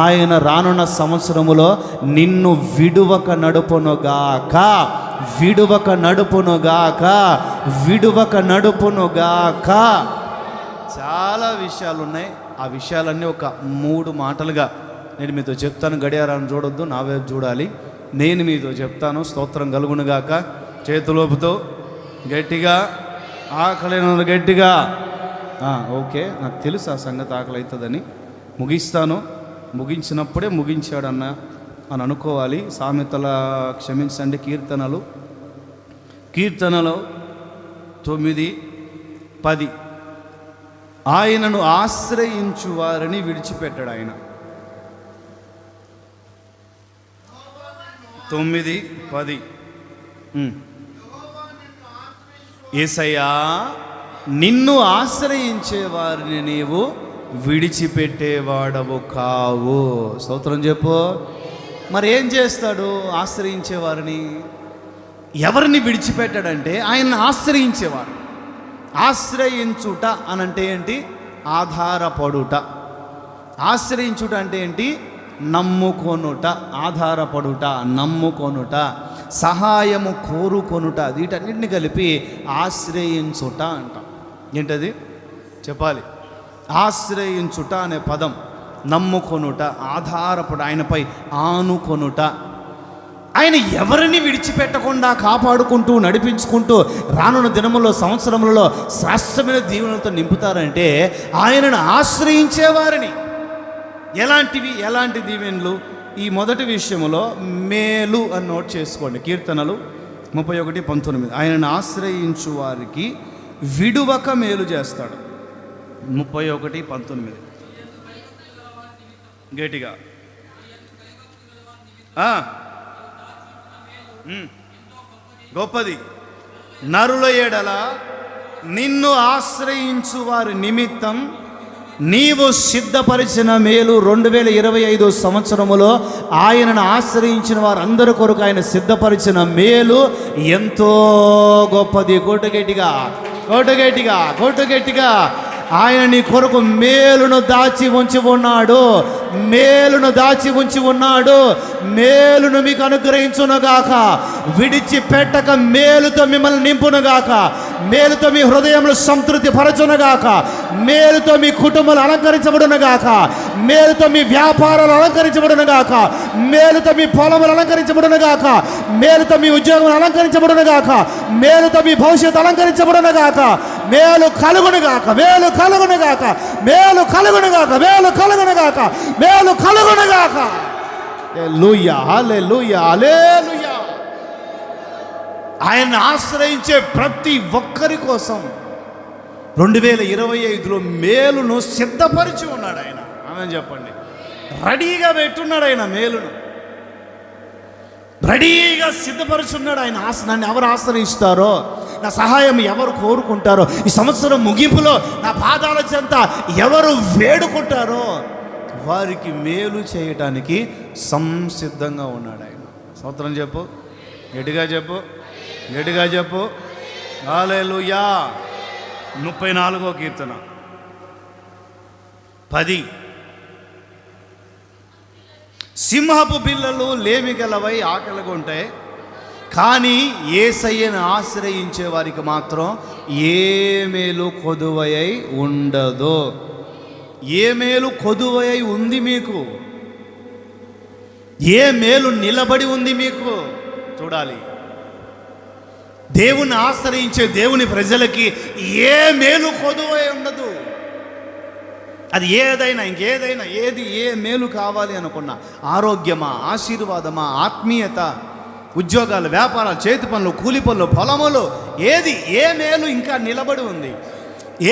ఆయన రానున్న సంవత్సరములో నిన్ను విడువక నడుపునుగాక, విడువక నడుపునుగాక, విడువక నడుపునుగాక. చాలా విషయాలు ఉన్నాయి. ఆ విషయాలన్నీ ఒక 3 మాటలుగా నేను మీతో చెప్తాను. గడియారాన్ని చూడొద్దు, నా వైపు చూడాలి. నేను మీతో చెప్తాను. స్తోత్రం కలుగునుగాక. చేతులోపుతో గట్టిగా, ఆకలి గట్టిగా. ఓకే, నాకు తెలుసు ఆ సంగతి, ఆకలి అవుతుందని. ముగిస్తాను. ముగించినప్పుడే ముగించాడన్న అని అనుకోవాలి. సామెతల క్షమించండి, కీర్తనలు 9:10 ఆయనను ఆశ్రయించు వారిని విడిచిపెట్టాడు. ఆయన 9:10 యేసయ్యా నిన్ను ఆశ్రయించే వారిని నీవు విడిచిపెట్టేవాడవు కావు. స్తోత్రం చెప్పు. మరి ఏం చేస్తాడు? ఆశ్రయించే వారిని ఎవరిని విడిచిపెట్టాడంటే ఆయన్ని ఆశ్రయించేవారు. ఆశ్రయించుట అనంటే ఏంటి? ఆధారపడుట. ఆశ్రయించుట అంటే ఏంటి? నమ్ముకొనుట. ఆధారపడుట, నమ్ముకొనుట, సహాయము కోరుకొనుట, వీటన్నిటిని కలిపి ఆశ్రయించుట అంటాం. ఏంటది చెప్పాలి? ఆశ్రయించుట అనే పదం నమ్ముకొనుట, ఆధారపడు, ఆయనపై ఆనుకొనుట. ఆయన ఎవరిని విడిచిపెట్టకుండా కాపాడుకుంటూ నడిపించుకుంటూ రానున్న దినముల్లో, సంవత్సరములలో శ్రేష్టమైన దీవెనలతో నింపుతారంటే ఆయనను ఆశ్రయించేవారిని. ఎలాంటి దీవెనలు? ఈ మొదటి విషయంలో మేలు అని నోట్ చేసుకోండి. కీర్తనలు 31:19 ఆయనను ఆశ్రయించు వారికి విడువక మేలు చేస్తాడు. 31:19 గట్టిగా. గొప్పది. నరుల ఎడల నిన్ను ఆశ్రయించు వారి నిమిత్తం నీవు సిద్ధపరిచిన మేలు 2025 సంవత్సరములో ఆయనను ఆశ్రయించిన వారందరి కొరకు ఆయన సిద్ధపరిచిన మేలు ఎంతో గొప్పది. కొట్టుగట్టిగా ఆయన నీ కొరకు మేలును దాచి ఉంచి ఉన్నాడు. మేలును మీకు అనుగ్రహించునుగాక. విడిచిపెట్టక మేలుతో మిమ్మల్ని నింపునుగాక. మేలుతో మీ హృదయంలో సంతృప్తి పరచునుగాక. మేలుతో మీ కుటుంబాలు అలంకరించబడునుగాక. మేలుతో మీ వ్యాపారాలు అలంకరించబడునుగాక. మేలుతో మీ పొలములు అలంకరించబడునుగాక. మేలుతో మీ ఉద్యోగములు అలంకరించబడునుగాక. మేలుతో మీ భవిష్యత్తు అలంకరించబడునుగాక. మేలు కలుగునుగాక. హల్లెలూయా. ఆయన్ని ఆశ్రయించే ప్రతి ఒక్కరి కోసం 2025లో మేలును సిద్ధపరిచి ఉన్నాడు ఆయన. ఆమె చెప్పండి, రెడీగా పెట్టున్నాడు ఆయన. మేలును రెడీగా సిద్ధపరుచున్నాడు ఆయన. నన్ను ఎవరు ఆశ్రయిస్తారో, నా సహాయం ఎవరు కోరుకుంటారో, ఈ సంవత్సరం ముగింపులో నా పాదాల చెంత ఎవరు వేడుకుంటారో వారికి మేలు చేయటానికి సంసిద్ధంగా ఉన్నాడు ఆయన. స్తోత్రం చెప్పు, గట్టిగా చెప్పు. హల్లెలూయా. 34వ కీర్తన 10. సింహపు పిల్లలు లేమి గలవై ఆకలిగా ఉంటాయి, కానీ యేసయ్యను ఆశ్రయించే వారికి మాత్రం ఏ మేలు కొదువై ఉండదు. ఏ మేలు కొదువై ఉంది మీకు? ఏ మేలు నిలబడి ఉంది మీకు? చూడాలి. దేవుని ఆశ్రయించే దేవుని ప్రజలకి ఏ మేలు కొదువై ఉండదు. అది ఏదైనా ఇంకేదైనా ఏ మేలు కావాలి అనుకున్నా, ఆరోగ్యమా, ఆశీర్వాదమా, ఆత్మీయత, ఉద్యోగాలు, వ్యాపారాలు, చేతి పనులు, కూలి పనులు, పొలములు, ఏ మేలు ఇంకా నిలబడి ఉంది?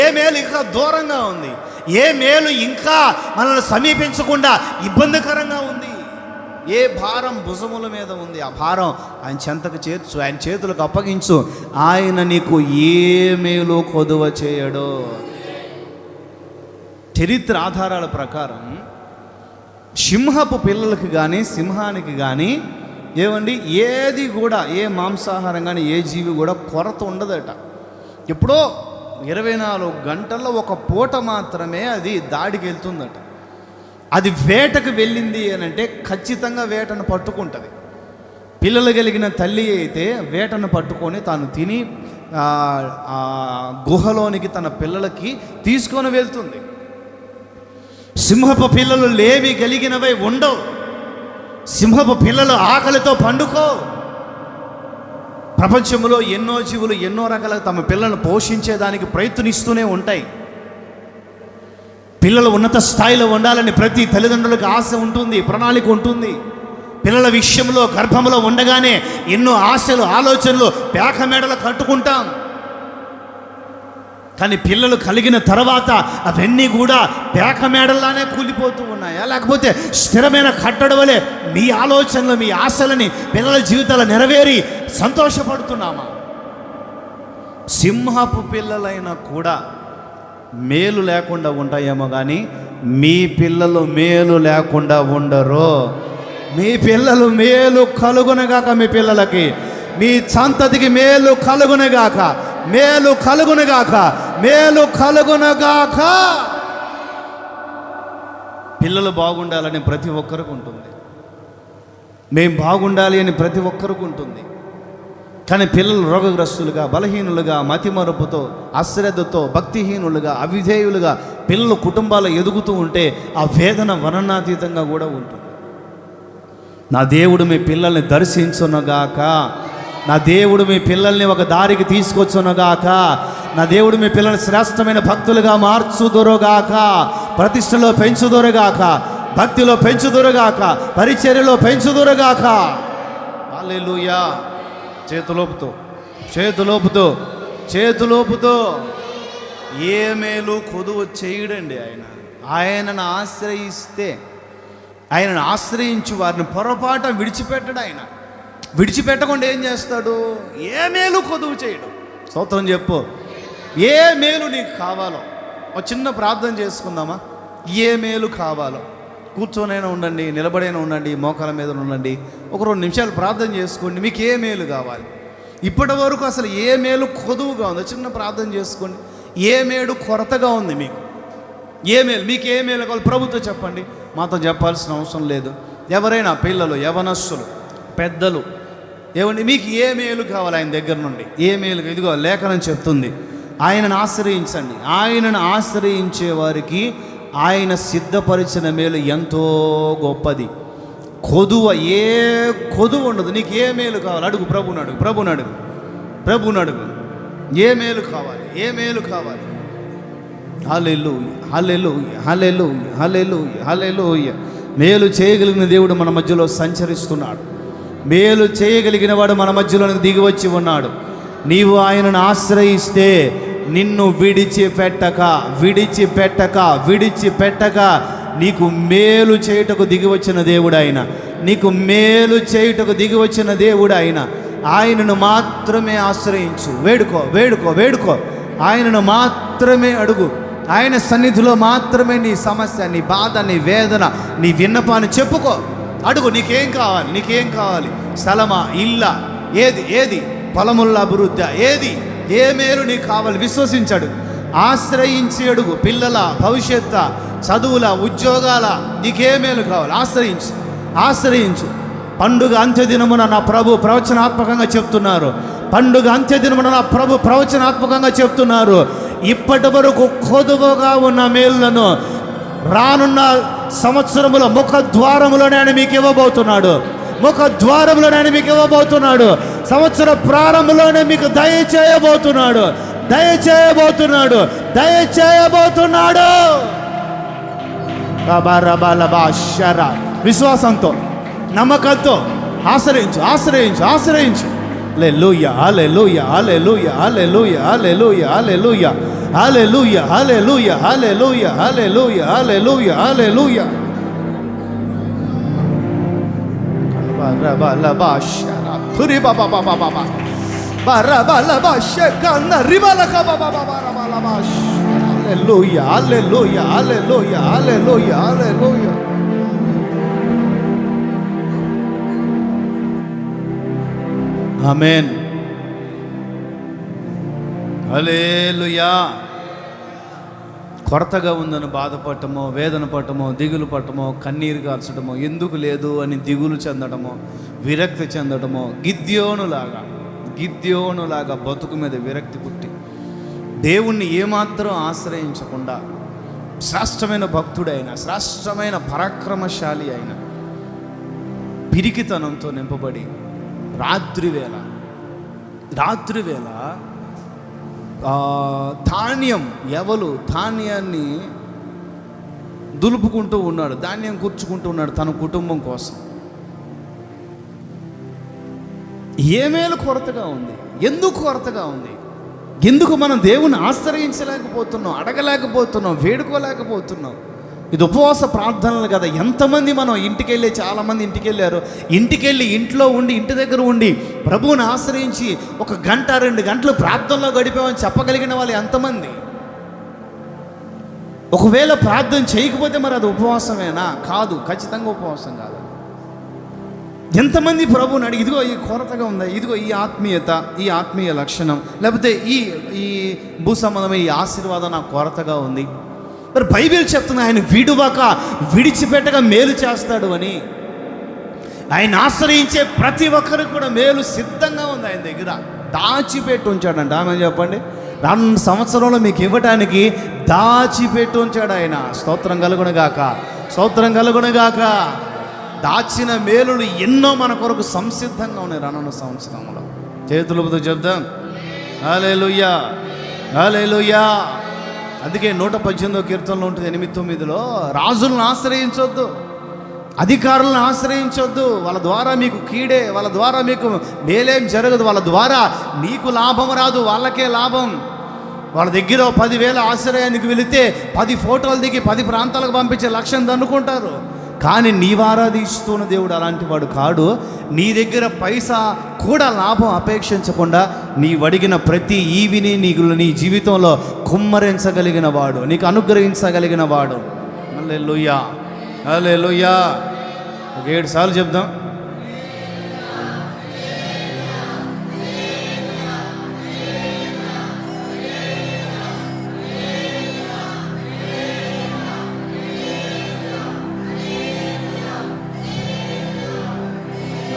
ఏ మేలు ఇంకా దూరంగా ఉంది? ఏ మేలు ఇంకా మనల్ని సమీపించకుండా ఇబ్బందికరంగా ఉంది? ఏ భారం భుజముల మీద ఉంది? ఆ భారం ఆయన చెంతకు చేర్చు, ఆయన చేతులకు అప్పగించు. ఆయన నీకు ఏ మేలు కొదువ చేయడో. చరిత్ర ఆధారాల ప్రకారం సింహపు పిల్లలకి కానీ సింహానికి కానీ ఏమండి ఏది కూడా, ఏ మాంసాహారం కానీ ఏ జీవి కూడా కొరత ఉండదట. ఎప్పుడో 24 గంటల్లో ఒక పూట మాత్రమే అది దాడికి వెళ్తుందట. అది వేటకు వెళ్ళింది అని అంటే ఖచ్చితంగా వేటను పట్టుకుంటుంది. పిల్లలు కలిగిన తల్లి అయితే వేటను పట్టుకొని తాను తిని గుహలోనికి తన పిల్లలకి తీసుకొని వెళ్తుంది. సింహపు పిల్లలు లేవి కలిగినవై ఉండవు. సింహపు పిల్లలు ఆకలితో పండుకో. ప్రపంచంలో ఎన్నో జీవులు ఎన్నో రకాలుగా తమ పిల్లలను పోషించేదానికి ప్రయత్నిస్తూనే ఉంటాయి. పిల్లలు ఉన్నత స్థాయిలో ఉండాలని ప్రతి తల్లిదండ్రులకు ఆశ ఉంటుంది, ప్రణాళిక ఉంటుంది. పిల్లల విషయంలో గర్భంలో ఉండగానే ఎన్నో ఆశలు, ఆలోచనలు పేక మేడలు కట్టుకుంటాం. కానీ పిల్లలు కలిగిన తర్వాత అవన్నీ కూడా పేక మేడల్లానే కూలిపోతూ ఉన్నాయా? లేకపోతే స్థిరమైన కట్టడం వలె మీ ఆలోచనలు, మీ ఆశలని పిల్లల జీవితాలు నెరవేరి సంతోషపడుతున్నామా? సింహపు పిల్లలైనా కూడా మేలు లేకుండా ఉంటాయేమో కానీ మీ పిల్లలు మేలు లేకుండా ఉండరు. మీ పిల్లలు మేలు కలుగునగాక. మీ పిల్లలకి, మీ సంతతికి మేలు కలుగునగాక. పిల్లలు బాగుండాలని ప్రతి ఒక్కరికి ఉంటుంది. మేము బాగుండాలి అని ప్రతి ఒక్కరికి ఉంటుంది. కానీ పిల్లలు రోగగ్రస్తులుగా, బలహీనులుగా, మతిమరుపుతో, అశ్రద్ధతో, భక్తిహీనులుగా, అవిధేయులుగా పిల్లలు కుటుంబాలు ఎదుగుతూ ఉంటే ఆ వేదన వర్ణనాతీతంగా కూడా ఉంటుంది. నా దేవుడు మీ పిల్లల్ని దర్శించునుగాక. నా దేవుడు మీ పిల్లల్ని ఒక దారికి తీసుకొచ్చునుగాక. నా దేవుడు మీ పిల్లల్ని శ్రేష్టమైన భక్తులుగా మార్చుదురుగాక. ప్రతిష్టలో పెంచుదురుగాక. భక్తిలో పెంచుదురుగాక. పరిచర్యలో పెంచుదురుగాక. హల్లెలూయా. చేతులోపుతో ఏ మేలు కొదువు చేయడండి ఆయన. ఆయనను ఆశ్రయిస్తే, ఆయనను ఆశ్రయించి వారిని పొరపాటు విడిచిపెట్టడు. ఆయన విడిచిపెట్టకుండా ఏం చేస్తాడు? ఏ మేలు కొదువు చేయడు. స్తోత్రం చెప్పు. ఏ మేలు నీకు కావాలో, ఒక చిన్న ప్రార్థన చేసుకుందామా? ఏ మేలు కావాలో కూర్చొనైనా ఉండండి, నిలబడైనా ఉండండి, మోకాల మీద ఉండండి, ఒక 2 నిమిషాలు ప్రార్థన చేసుకోండి. మీకు ఏ మేలు కావాలి? ఇప్పటి వరకు అసలు ఏ మేలు కొదువుగా ఉందో చిన్న ప్రార్థన చేసుకోండి. ఏ మేలు కొరతగా ఉంది మీకు? ఏ మేలు మీకు ఏ మేలు కావాలి? ప్రభుత్వం చెప్పండి, మాతో చెప్పాల్సిన అవసరం లేదు. ఎవరైనా పిల్లలు, యవనస్తులు, పెద్దలు, ఏమండి మీకు ఏ మేలు కావాలి ఆయన దగ్గర నుండి? ఏ మేలు? ఇదిగో లేఖనం చెప్తుంది, ఆయనను ఆశ్రయించండి. ఆయనను ఆశ్రయించే వారికి ఆయన సిద్ధపరిచిన మేలు ఎంతో గొప్పది. ఏ కొదువు ఉండదు. నీకు ఏ మేలు కావాలి? అడుగు ప్రభుని అడుగు, ప్రభుని అడుగు. ఏ మేలు కావాలి? ఏ మేలు కావాలి? హల్లెలూయా, హల్లెలూయా, హల్లెలూయా, హల్లెలూయా, హల్లెలూయా. మేలు చేయగలిగిన దేవుడు మన మధ్యలో సంచరిస్తున్నాడు. మేలు చేయగలిగిన వాడు మన మధ్యలోనికి దిగి వచ్చి ఉన్నాడు. నీవు ఆయనను ఆశ్రయిస్తే నిన్ను విడిచిపెట్టక నీకు మేలు చేయుటకు దిగి వచ్చిన దేవుడు ఆయన. నీకు మేలు చేయుటకు దిగి వచ్చిన దేవుడు ఆయన. ఆయనను మాత్రమే ఆశ్రయించు. వేడుకో. ఆయనను మాత్రమే అడుగు. ఆయన సన్నిధిలో మాత్రమే నీ సమస్య, నీ బాధ, నీ వేదన, నీ విన్నపాన్ని చెప్పుకో. అడుగు, నీకేం కావాలి? స్థలమా, ఇల్లా, ఏది పొలముల అభివృద్ధి, ఏ మేలు నీకు కావాలి? విశ్వసించడు, ఆశ్రయించి అడుగు. పిల్లల భవిష్యత్తు, చదువుల, ఉద్యోగాల, నీకే మేలు కావాలి? ఆశ్రయించు. పండుగ అంత్యదినమున నా ప్రభు ప్రవచనాత్మకంగా చెప్తున్నారు. ఇప్పటి వరకు కొదువుగా ఉన్న మేలులను రానున్న సంవత్సరముల ముఖద్వారములోనే ఆయన మీకు ఇవ్వబోతున్నాడు. సంవత్సర ప్రారంభంలోనే మీకు దయచేయబోతున్నాడు. విశ్వాసంతో, నమ్మకంతో ఆశ్రయించు. హల్లెలూయా, హల్లెలూయా, హల్లెలూయా, హల్లెలూయా, హల్లెలూయా, హల్లెలూయా, హల్లెలూయా, హల్లెలూయా, హల్లెలూయా, హల్లెలూయా, హల్లెలూయా, హల్లెలూయా. ఆమేన్. హల్లెలూయా. కొరతగా ఉందని బాధపడటమో, వేదన పడటమో, దిగులు పడటమో, కన్నీరు కార్చడమో, ఎందుకు లేదు అని దిగులు చెందడమో, విరక్తి చెందడమో, గిద్యోనులాగా బతుకు మీద విరక్తి పుట్టి దేవుణ్ణి ఏమాత్రం ఆశ్రయించకుండా శ్రేష్టమైన భక్తుడైన, శ్రేష్టమైన పరాక్రమశాలి అయిన పిరికితనంతో నింపబడి రాత్రివేళ ధాన్యాన్ని దులుపుకుంటూ ఉన్నాడు, ధాన్యం కూర్చుకుంటూ ఉన్నాడు తన కుటుంబం కోసం. ఏ మేలు కొరతగా ఉంది? ఎందుకు కొరతగా ఉంది? ఎందుకు మనం దేవుని ఆశ్రయించలేకపోతున్నాం, అడగలేకపోతున్నాం, వేడుకోలేకపోతున్నాం? ఇది ఉపవాస ప్రార్థనలు కదా. ఎంతమంది మనం చాలామంది ఇంటికెళ్ళారు. ఇంట్లో ఉండి, ఇంటి దగ్గర ఉండి ప్రభువుని ఆశ్రయించి 1 గంట 2 గంటలు ప్రార్థనలో గడిపామని చెప్పగలిగిన వాళ్ళు ఎంతమంది? ఒకవేళ ప్రార్థన చేయకపోతే మరి అది ఉపవాసమేనా? కాదు, ఖచ్చితంగా ఉపవాసం కాదు. ఎంతమంది ప్రభువుని అడిగి, ఇదిగో ఈ కొరతగా ఉందా, ఇదిగో ఈ ఆత్మీయత, ఈ ఆత్మీయ లక్షణం, లేకపోతే ఈ భూ సంబంధమైన ఈ ఆశీర్వాదం నాకు కొరతగా ఉంది. మరి బైబిల్ చెప్తుంది ఆయన విడిచిపెట్టగా మేలు చేస్తాడు అని. ఆయన ఆశ్రయించే ప్రతి ఒక్కరికి కూడా మేలు సిద్ధంగా ఉంది. ఆయన దగ్గర దాచిపెట్టి ఉంచాడంట. ఆమె చెప్పండి, రానున్న సంవత్సరంలో మీకు ఇవ్వటానికి దాచిపెట్టి ఉంచాడు ఆయన. స్తోత్రం కలుగునుగాక. దాచిన మేలులు ఎన్నో మన కొరకు సంసిద్ధంగా ఉన్నాయి రానున్న సంవత్సరంలో. చేతులతో చెప్దాం హల్లెలూయా, హల్లెలూయా. అందుకే 118వ కీర్తనలో ఉంటుంది 8-9లో, రాజులను ఆశ్రయించొద్దు, అధికారులను ఆశ్రయించొద్దు. వాళ్ళ ద్వారా మీకు కీడే, వాళ్ళ ద్వారా మీకు మేలేం జరగదు, వాళ్ళ ద్వారా నీకు లాభం రాదు, వాళ్ళకే లాభం. వాళ్ళ దగ్గర 10,000 ఆశ్రయానికి వెళితే 10 ఫోటోలు దిగి 10 ప్రాంతాలకు పంపించే లక్ష్యం దన్నుకుంటారు. కానీ నీవారాధిస్తున్న దేవుడు అలాంటి వాడు కాడు. నీ దగ్గర పైసా కూడా లాభం అపేక్షించకుండా నీవు అడిగిన ప్రతి ఈవిని నీ జీవితంలో కుమ్మరించగలిగిన వాడు, నీకు అనుగ్రహించగలిగిన వాడు. హల్లెలూయా, హల్లెలూయా. ఒక 7 సార్లు చెప్దాం.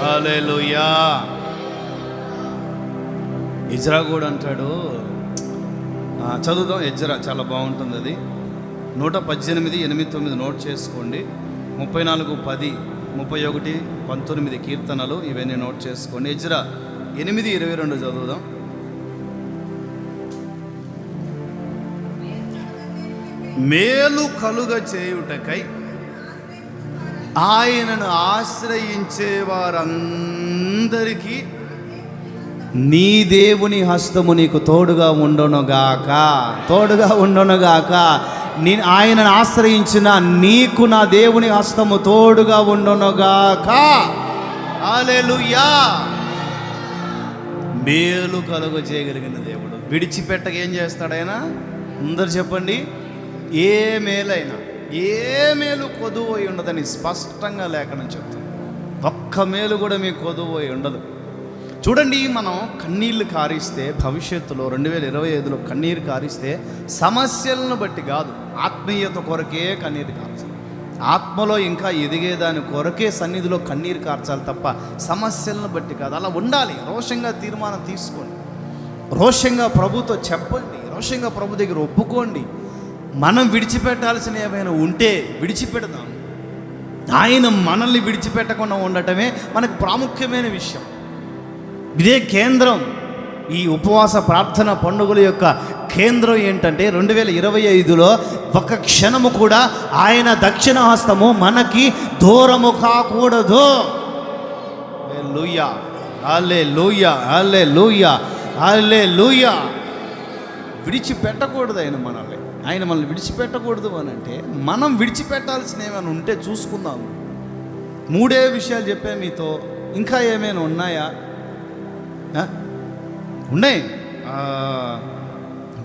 హల్లెలూయా. ఎజ్రా కూడా అంటాడు, చదువుదాం. ఎజ్రా చాలా బాగుంటుంది అది. 118, 8, 9 నోట్ చేసుకోండి. 34, 10, 31, 19 కీర్తనలు ఇవన్నీ నోట్ చేసుకోండి. ఎజ్రా 8, 22 చదువుదాం. మేలు కలుగ చేయుటకై ఆయనను ఆశ్రయించే వారందరికీ నీ దేవుని హస్తము నీకు తోడుగా ఉండునుగాక, తోడుగా ఉండునుగాక. ఆయనను ఆశ్రయించిన నీకు నా దేవుని హస్తము తోడుగా ఉండునుగాక. హల్లెలూయా. మేలు కలుగ చేయగలిగిన దేవుడు. విడిచిపెట్టక ఏం చేస్తాడు ఆయన? అందరు చెప్పండి. ఏ మేలైనా, ఏ మేలు కొదువై ఉండదని స్పష్టంగా లేఖనం చెప్తుంది. ఒక్క మేలు కూడా మీకు కొదువై ఉండదు. చూడండి, మనం కన్నీళ్లు కారిస్తే భవిష్యత్తులో 2025లో కన్నీరు కారిస్తే సమస్యలను బట్టి కాదు, ఆత్మీయత కొరకే కన్నీరు కార్చాలి. ఆత్మలో ఇంకా ఎదిగేదాని కొరకే సన్నిధిలో కన్నీరు కార్చాలి తప్ప సమస్యలను బట్టి కాదు. అలా ఉండాలి. రోషంగా తీర్మానం తీసుకోండి, రోషంగా ప్రభుతో చెప్పండి, రోషంగా ప్రభు దగ్గర ఒప్పుకోండి. మనం విడిచిపెట్టాల్సిన ఏమైనా ఉంటే విడిచిపెడదాం. ఆయన మనల్ని విడిచిపెట్టకుండా ఉండటమే మనకు ప్రాముఖ్యమైన విషయం. ఇదే కేంద్రం. ఈ ఉపవాస ప్రార్థన పండుగల యొక్క కేంద్రం ఏంటంటే 2025లో ఒక క్షణము కూడా ఆయన దక్షిణ హస్తము మనకి దూరము కాకూడదు. హల్లెలూయా, హల్లెలూయా, హల్లెలూయా, హల్లెలూయా. విడిచిపెట్టకూడదు ఆయన మనల్ని. ఆయన మనల్ని విడిచిపెట్టకూడదు అని అంటే మనం విడిచిపెట్టాల్సిన ఏమైనా ఉంటే చూసుకుందాము. 3 విషయాలు చెప్పే మీతో. ఇంకా ఏమైనా ఉన్నాయా? ఉన్నాయి.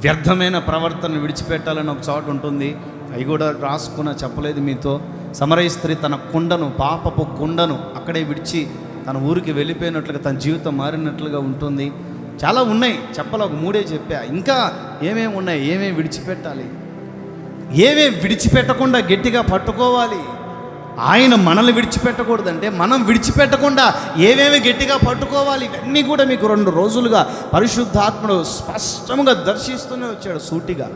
వ్యర్థమైన ప్రవర్తన విడిచిపెట్టాలని ఒక చోట ఉంటుంది. అవి కూడా రాసుకున్నా, చెప్పలేదు మీతో. సమరయ స్త్రీ తన కుండను, పాపపు కుండను అక్కడే విడిచి తన ఊరికి వెళ్ళిపోయినట్లుగా తన జీవితం మారినట్లుగా ఉంటుంది. చాలా ఉన్నాయి, చెప్పాలి. ఒక 3 చెప్పా. ఇంకా ఏమేమి ఉన్నాయి? ఏమేమి విడిచిపెట్టాలి, ఏమేమి విడిచిపెట్టకుండా గట్టిగా పట్టుకోవాలి. ఆయన మనల్ని విడిచిపెట్టకూడదంటే మనం విడిచిపెట్టకుండా ఏమేమి గట్టిగా పట్టుకోవాలి. ఇవన్నీ కూడా మీకు 2 రోజులుగా పరిశుద్ధాత్ముడు స్పష్టంగా దర్శిస్తూనే వచ్చాడు సూటిగా.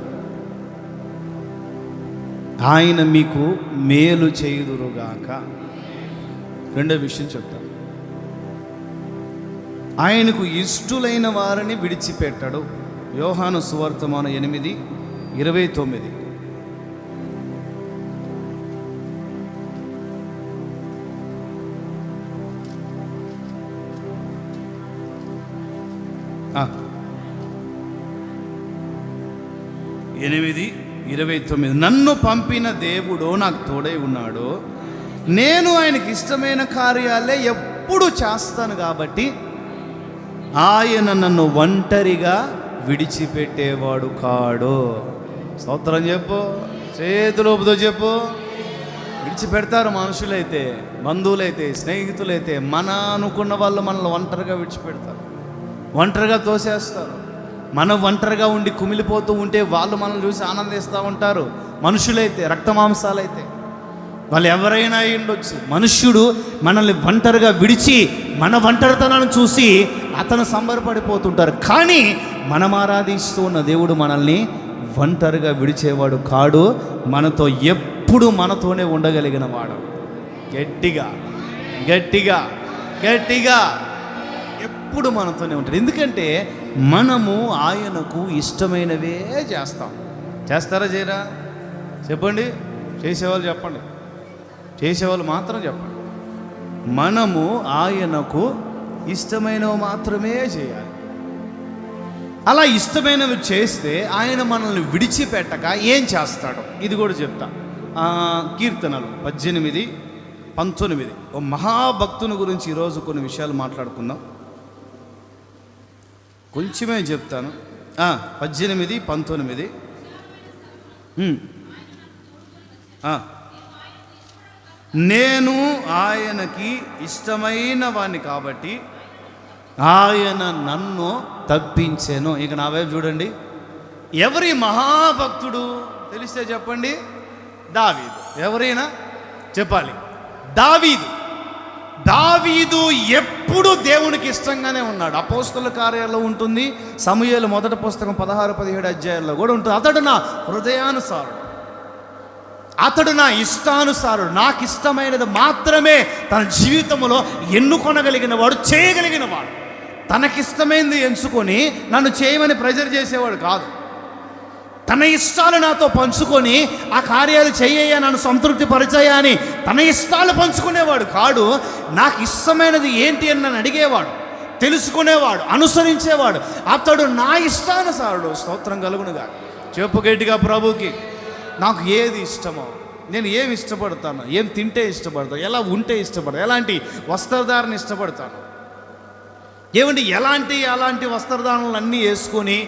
ఆయన మీకు మేలు చేయుదురుగాక. 2వ విషయం చెప్తాను. ఆయనకు ఇష్టులైన వారిని విడిచిపెట్టడు. యోహాను సువార్తమాన 8:29. ఆ 8:29. నన్ను పంపిన దేవుడు నాకు తోడై ఉన్నాడు. నేను ఆయనకి ఇష్టమైన కార్యాలే ఎప్పుడు చేస్తాను కాబట్టి ఆయన నన్ను ఒంటరిగా విడిచిపెట్టేవాడు కాడు. స్తోత్రం చెప్పు, చేతులోపుతో చెప్పు. విడిచిపెడతారు మనుషులైతే, బంధువులైతే, స్నేహితులైతే. మన అనుకున్న వాళ్ళు మనల్ని ఒంటరిగా విడిచిపెడతారు, ఒంటరిగా తోసేస్తారు. మనం ఒంటరిగా ఉండి కుమిలిపోతూ ఉంటే వాళ్ళు మనల్ని చూసి ఆనందిస్తూ ఉంటారు. మనుషులైతే, రక్తమాంసాలైతే, వాళ్ళు ఎవరైనా అయి ఉండొచ్చు. మనుష్యుడు మనల్ని ఒంటరిగా విడిచి మన ఒంటరితనాన్ని చూసి అతను సంబరపడిపోతుంటారు. కానీ మనం ఆరాధిస్తూ ఉన్న దేవుడు మనల్ని ఒంటరిగా విడిచేవాడు కాడు. మనతో ఎప్పుడు మనతోనే ఉండగలిగిన వాడు. గట్టిగా గట్టిగా గట్టిగా ఎప్పుడు మనతోనే ఉంటాడు. ఎందుకంటే మనము ఆయనకు ఇష్టమైనవే చేస్తాం. చేస్తారా చేయరా? చెప్పండి. చేసేవాళ్ళు చెప్పండి, చేసేవాళ్ళు మాత్రం చెప్పండి. మనము ఆయనకు ఇష్టమైనవి మాత్రమే చేయాలి. అలా ఇష్టమైనవి చేస్తే ఆయన మనల్ని విడిచిపెట్టక ఏం చేస్తాడో ఇది కూడా చెప్తా. కీర్తనలు 18:19. ఓ మహాభక్తుని గురించి ఈరోజు కొన్ని విషయాలు మాట్లాడుకుందాం. కొంచెమే చెప్తాను. 18:19. నేను ఆయనకి ఇష్టమైన వాడిని కాబట్టి ఆయన నన్ను తప్పించాను. ఇక నా వైపు చూడండి. ఎవరి మహాభక్తుడు తెలిస్తే చెప్పండి. దావీదు. ఎవరైనా చెప్పాలి. దావీదు ఎప్పుడు దేవునికి ఇష్టంగానే ఉన్నాడు. అపోస్తలుల కార్యాల్లో ఉంటుంది, సమూయేలు మొదటి పుస్తకం 16-17 అధ్యాయాల్లో కూడా ఉంటుంది. అతడు నా హృదయానుసారుడు, అతడు నా ఇష్టానుసారుడు, నాకు ఇష్టమైనది మాత్రమే తన జీవితంలో ఎన్నుకొనగలిగిన వాడు, చేయగలిగిన వాడు. తనకిష్టమైనది ఎంచుకొని నన్ను చేయమని ప్రెజర్ చేసేవాడు కాదు. తన ఇష్టాలు నాతో పంచుకొని ఆ కార్యాలు చెయ్యయ్యా, నన్ను సంతృప్తి పరిచయ అని తన ఇష్టాలు పంచుకునేవాడు కాడు. నాకు ఇష్టమైనది ఏంటి అని నన్ను అడిగేవాడు, తెలుసుకునేవాడు, అనుసరించేవాడు. అతడు నా ఇష్టానుసారుడు. స్తోత్రం కలుగునుగా. చెప్పు గట్టిగా ప్రభుకి. నాకు ఏది ఇష్టమో, నేను ఏమి ఇష్టపడతాను, ఏం తింటే ఇష్టపడతాను, ఎలా ఉంటే ఇష్టపడతాను, ఎలాంటి వస్త్రధారణ ఇష్టపడతాను, ఏమండి అలాంటి వస్త్రధారణలు అన్నీ వేసుకొని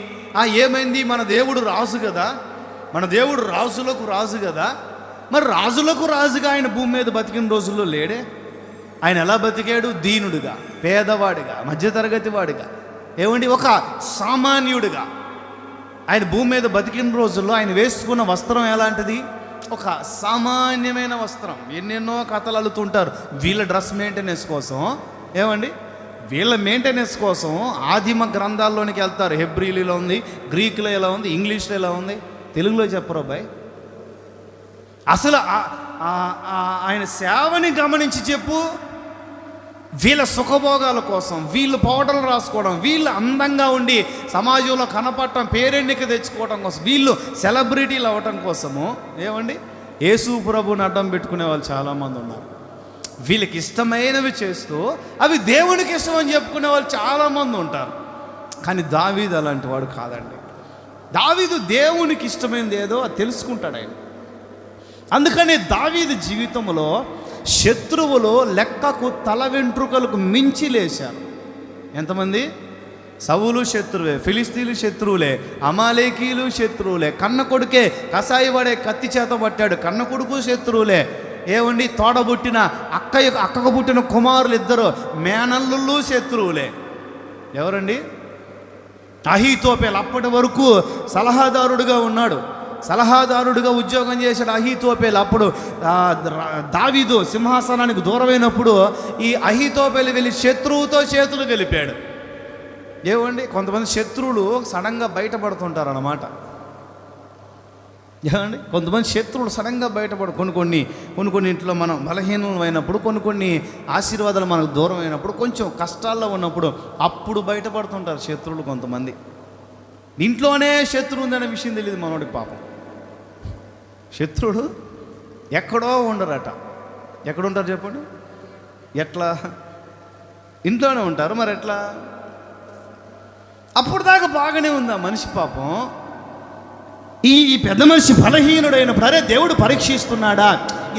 ఏమైంది, మన దేవుడు రాజు కదా, మన దేవుడు రాజులకు రాజు కదా, మరి రాజులకు రాజుగా ఆయన భూమి మీద బతికిన రోజుల్లో లేడే. ఆయన ఎలా బతికాడు? దీనుడుగా, పేదవాడిగా, మధ్యతరగతి వాడిగా, ఏమండి ఒక సామాన్యుడిగా ఆయన భూమి మీద బతికిన రోజుల్లో ఆయన వేసుకున్న వస్త్రం ఎలాంటిది? ఒక సామాన్యమైన వస్త్రం. ఎన్నెన్నో కథలు అల్లుతుంటారు వీళ్ళ డ్రెస్ మెయింటెనెన్స్ కోసం. ఏమండి వీళ్ళ మెయింటెనెన్స్ కోసం ఆదిమ గ్రంథాల్లోనికి వెళ్తారు. హెబ్రీలో ఉంది, గ్రీకులో ఎలా ఉంది, ఇంగ్లీష్లో ఎలా ఉంది, తెలుగులో చెప్పరు అబ్బాయి. అసలు ఆయన సేవని గమనించి చెప్పు. వీళ్ళ సుఖభోగాల కోసం, వీళ్ళు పౌడర్లు రాసుకోవడం, వీళ్ళు అందంగా ఉండి సమాజంలో కనపడటం, పేరెన్నిక తెచ్చుకోవడం కోసం, వీళ్ళు సెలబ్రిటీలు అవ్వటం కోసము ఏమండి యేసు ప్రభుని అడ్డం పెట్టుకునే వాళ్ళు చాలామంది ఉన్నారు. వీళ్ళకి ఇష్టమైనవి చేస్తూ అవి దేవునికి ఇష్టం అని చెప్పుకునే వాళ్ళు చాలామంది ఉంటారు. కానీ దావీదు అలాంటి వాడు కాదండి. దావీదు దేవునికి ఇష్టమైనది ఏదో అది తెలుసుకుంటాడు ఆయన. అందుకని దావీదు జీవితంలో శత్రువులు లెక్కకు తల వెంట్రుకలకు మించి లేశారు. ఎంతమంది? సౌలు శత్రువే, ఫిలిస్తీన్లు శత్రువులే, అమాలేకీలు శత్రువులే, కన్న కొడుకే కసాయి వాడే కత్తి చేత పట్టాడు, కన్న కొడుకు శత్రువులే. ఏమండి తోడబుట్టిన అక్కకు పుట్టిన కుమారులు ఇద్దరు మేనల్లుళ్ళు శత్రువులే. ఎవరండి? అహీతోపెలు. అప్పటి వరకు సలహాదారుడుగా ఉన్నాడు, సలహాదారుడిగా ఉద్యోగం చేశాడు అహీతోపెలు. అప్పుడు దావీదు సింహాసనానికి దూరమైనప్పుడు ఈ అహీతోపెలు వెళ్ళి శత్రువుతో చేతులు కలిపాడు. ఏమండి కొంతమంది శత్రువులు సడన్గా బయటపడుతుంటారు అన్నమాట. ఏమండి కొంతమంది శత్రువులు సడన్గా బయటపడు కొన్ని ఇంట్లో మనం బలహీనం అయినప్పుడు, కొన్ని ఆశీర్వాదాలు మనకు దూరం అయినప్పుడు, కొంచెం కష్టాల్లో ఉన్నప్పుడు అప్పుడు బయటపడుతుంటారు శత్రువులు. కొంతమంది ఇంట్లోనే శత్రువు ఉందనే విషయం తెలియదు మనోడికి పాపం. శత్రువుడు ఎక్కడో ఉండరట. ఎక్కడుంటారు చెప్పండి? ఎట్లా? ఇంట్లోనే ఉంటారు. మరి ఎట్లా? అప్పుడు దాకా బాగానే ఉందా మనిషి పాపం. ఈ పెద్ద మనిషి బలహీనుడైనప్పుడు అరే దేవుడు పరీక్షిస్తున్నాడా,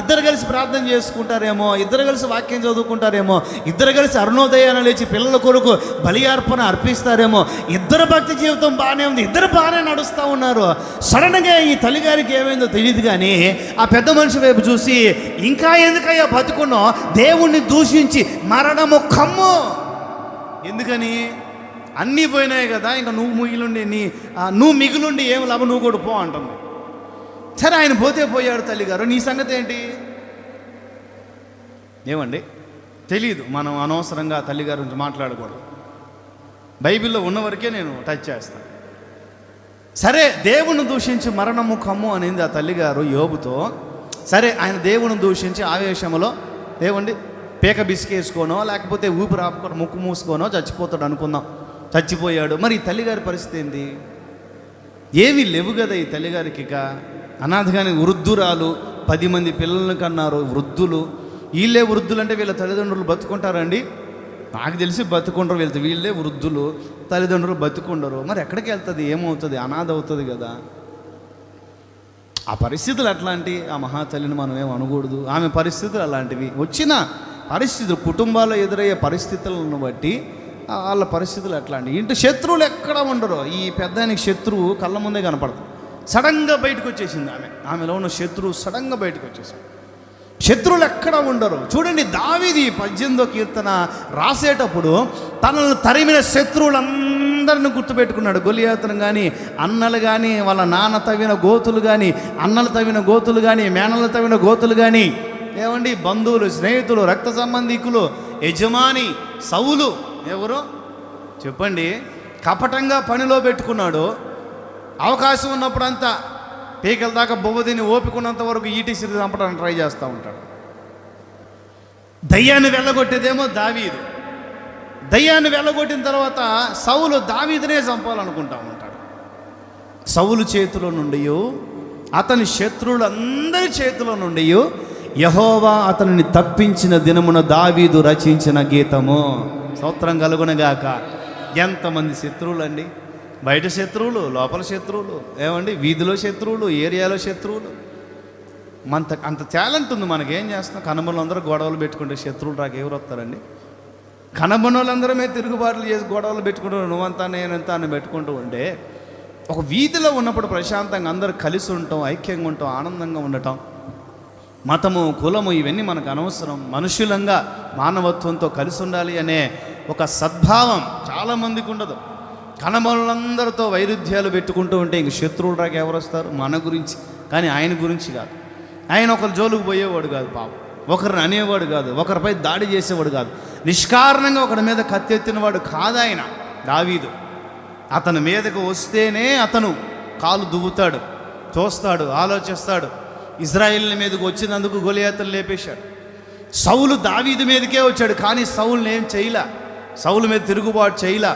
ఇద్దరు కలిసి ప్రార్థన చేసుకుంటారేమో, ఇద్దరు కలిసి వాక్యం చదువుకుంటారేమో, ఇద్దరు కలిసి అరుణోదయాన్ని లేచి పిల్లల కొరకు బలి అర్పణ అర్పిస్తారేమో, ఇద్దరు భక్తి జీవితం బాగానే ఉంది, ఇద్దరు బాగానే నడుస్తూ ఉన్నారు. సడన్గా ఈ తల్లిగారికి ఏమైందో తెలియదు కానీ ఆ పెద్ద మనిషి వైపు చూసి ఇంకా ఎందుకయ్యా బతుకున్నో, దేవుణ్ణి దూషించి మరణము కమ్ము. ఎందుకని? అన్నీ పోయినాయి కదా, ఇంకా నువ్వు మిగిలుండి ఏం లాభం, నువ్వు కూడా పో అంటుంది. సరే ఆయన పోతే పోయాడు. తల్లిగారు నీ సంగతి ఏంటి? ఏమండి తెలీదు. మనం అనవసరంగా తల్లిగారి గురించి మాట్లాడకూడదు. బైబిల్లో ఉన్నవరకే నేను టచ్ చేస్తాను. సరే దేవుని దూషించి మరణము కమ్ము అనేది ఆ తల్లిగారు యోబుతో. సరే ఆయన దేవుని దూషించి ఆవేశంలో ఏమండి పేక బిసికేసుకోనో లేకపోతే ఊపిరి ఆపుకొని ముక్కు మూసుకోనో చచ్చిపోతాడు అనుకుందాం. చచ్చిపోయాడు. మరి ఈ తల్లిగారి పరిస్థితి ఏంటి? ఏమీ లేవు కదా ఈ తల్లిగారికి. ఇక అనాథగాని వృద్ధురాలు, 10 మంది పిల్లలను కన్నారు, వృద్ధులు. వీళ్ళే వృద్ధులు అంటే వీళ్ళ తల్లిదండ్రులు బతుకుంటారండి? నాకు తెలిసి బతుకుండరు. వీళ్ళే వృద్ధులు, తల్లిదండ్రులు బతుకుండరు. మరి ఎక్కడికి వెళ్తుంది? ఏమవుతుంది? అనాథ అవుతుంది కదా. ఆ పరిస్థితులు అట్లాంటి ఆ మహాతల్లిని మనం ఏం అనకూడదు. ఆమె పరిస్థితులు అలాంటివి. వచ్చిన పరిస్థితులు, కుటుంబాల్లో ఎదురయ్యే పరిస్థితులను బట్టి వాళ్ళ పరిస్థితులు ఎట్లా అండి. ఇంటి శత్రువులు ఎక్కడ ఉండరు. ఈ పెద్దానికి శత్రువు కళ్ళ ముందే కనపడతాడు. సడన్గా బయటకు వచ్చేసింది ఆమెలో ఉన్న శత్రువు సడన్గా బయటకు వచ్చేసాడు. శత్రువులు ఎక్కడ ఉండరు. చూడండి, దావీదు 18వ కీర్తన రాసేటప్పుడు తనను తరిమిన శత్రువులందరిని గుర్తుపెట్టుకున్నాడు. గొలియాతును కానీ, అన్నలు కానీ, వాళ్ళ నాన్న తవ్విన గోతులు కానీ, అన్నలు తవ్విన గోతులు కానీ, మేనలు తవ్విన గోతులు కానీ, ఏమండి బంధువులు, స్నేహితులు, రక్త సంబంధికులు, యజమాని సౌలు ఎవరు చెప్పండి, కపటంగా పనిలో పెట్టుకున్నాడు. అవకాశం ఉన్నప్పుడంతా పీకల దాకా బొవ్వదిని ఓపికన్నంత వరకు ఈటీసీ చంపడానికి ట్రై చేస్తూ ఉంటాడు. దయ్యాన్ని వెళ్ళగొట్టేదేమో దావీదు. దయ్యాన్ని వెళ్ళగొట్టిన తర్వాత సౌలు దావీదునే చంపాలనుకుంటా ఉంటాడు. సౌలు చేతిలో నుండి, అతని శత్రువులందరి చేతిలో నుండి యెహోవా అతనిని తప్పించిన దినమున దావీదు రచించిన గీతము. స్తోత్రం కలుగునగాక. ఎంతమంది శత్రువులండి, బయట శత్రువులు, లోపల శత్రువులు, ఏమండి వీధిలో శత్రువులు, ఏరియాలో శత్రువులు. అంత టాలెంట్ ఉంది మనకేం చేస్తాం. కనబనులందరూ గొడవలు పెట్టుకుంటే శత్రువులు రాక ఎవరు వస్తారండి? కనబనులందరమే తిరుగుబాట్లు చేసి గొడవలు పెట్టుకుంటూ నువ్వంతా నేనంతా అని పెట్టుకుంటూ ఉంటే, ఒక వీధిలో ఉన్నప్పుడు ప్రశాంతంగా అందరూ కలిసి ఉండటం, ఐక్యంగా ఉండటం, ఆనందంగా ఉండటం. మతము, కులము ఇవన్నీ మనకు అనవసరం. మనుషులంగా మానవత్వంతో కలిసి ఉండాలి అనే ఒక సద్భావం చాలామందికి ఉండదు. కనబనులందరితో వైరుధ్యాలు పెట్టుకుంటూ ఉంటే ఇంక శత్రువులు రాక ఎవరు వస్తారు? మన గురించి, కానీ ఆయన గురించి కాదు. ఆయన ఒకరి జోలుకు పోయేవాడు కాదు, పాపం ఒకరిని అనేవాడు కాదు, ఒకరిపై దాడి చేసేవాడు కాదు, నిష్కారణంగా ఒకరి మీద కత్తెత్తినవాడు కాదు ఆయన దావీదు. అతని మీదకు వస్తేనే అతను కాలు దువ్వుతాడు, చూస్తాడు, ఆలోచిస్తాడు. ఇజ్రాయిల్ మీదకు వచ్చినందుకు గొలియాతును లేపేశాడు. సౌలు దావీదు మీదకే వచ్చాడు, కానీ సౌలుని ఏం చేయలా, సౌలు మీద తిరుగుబాటు చేయలా,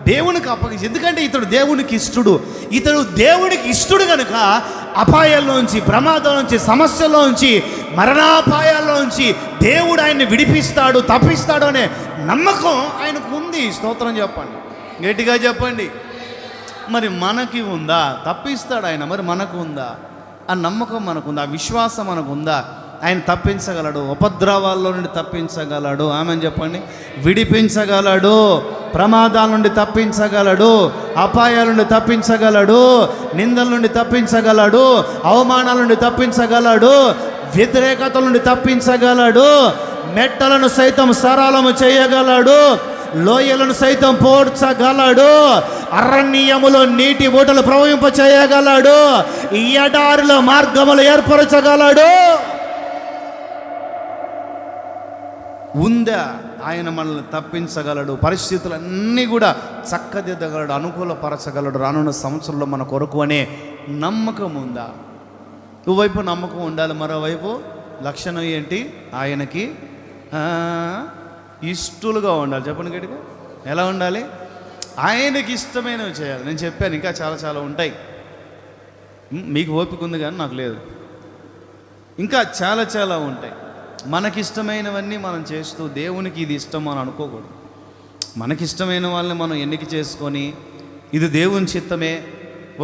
దేవునికి అప్పగించి. ఎందుకంటే ఇతడు దేవునికి ఇష్టడు. ఇతడు దేవునికి ఇష్టడు కనుక అపాయాల్లోంచి, ప్రమాదంలోంచి, సమస్యల్లోంచి, మరణాపాయాల్లోంచి దేవుడు ఆయన్ని విడిపిస్తాడు, తప్పిస్తాడు అనే నమ్మకం ఆయనకు ఉంది. స్తోత్రం చెప్పండి, గట్టిగా చెప్పండి. మరి మనకి ఉందా? తప్పిస్తాడు ఆయన, మరి మనకు ఉందా? ఆ నమ్మకం మనకుందా? ఆ విశ్వాసం మనకుందా? ఆయన తప్పించగలడు, ఉపద్రవాల్లో నుండి తప్పించగలడు. ఆమెను చెప్పండి. విడిపించగలడు, ప్రమాదాల నుండి తప్పించగలడు, అపాయాల నుండి తప్పించగలడు, నిందల నుండి తప్పించగలడు, అవమానాల నుండి తప్పించగలడు, వ్యతిరేకతల నుండి తప్పించగలడు, మెట్టలను సైతం సరళము చేయగలడు, లోయలను సైతం పోడ్చగలడు, అరణ్యములో నీటి ఊటలు ప్రవహింప చేయగలడు, ఈ ఎడారిలో మార్గములు ఏర్పరచగలడు. ఉందా? ఆయన మనల్ని తప్పించగలడు, పరిస్థితులన్నీ కూడా చక్కదిద్దగలడు, అనుకూలపరచగలడు రానున్న సంవత్సరంలో మన కొరకు అనే నమ్మకం ఉందా? ఒకవైపు నమ్మకం ఉండాలి, మరోవైపు లక్షణం ఏంటి? ఆయనకి ఇష్టలుగా ఉండాలి. చెప్పండి గట్టిగా. ఎలా ఉండాలి? ఆయనకి ఇష్టమైనవి చేయాలి. నేను చెప్పాను, ఇంకా చాలా చాలా ఉంటాయి. మీకు ఓపిక ఉంది కానీ నాకు లేదు. ఇంకా చాలా చాలా ఉంటాయి. మనకిష్టమైనవన్నీ మనం చేస్తూ దేవునికి ఇది ఇష్టం అని అనుకోకూడదు. మనకిష్టమైన వాళ్ళని మనం ఎన్నిక చేసుకొని ఇది దేవుని చిత్తమే.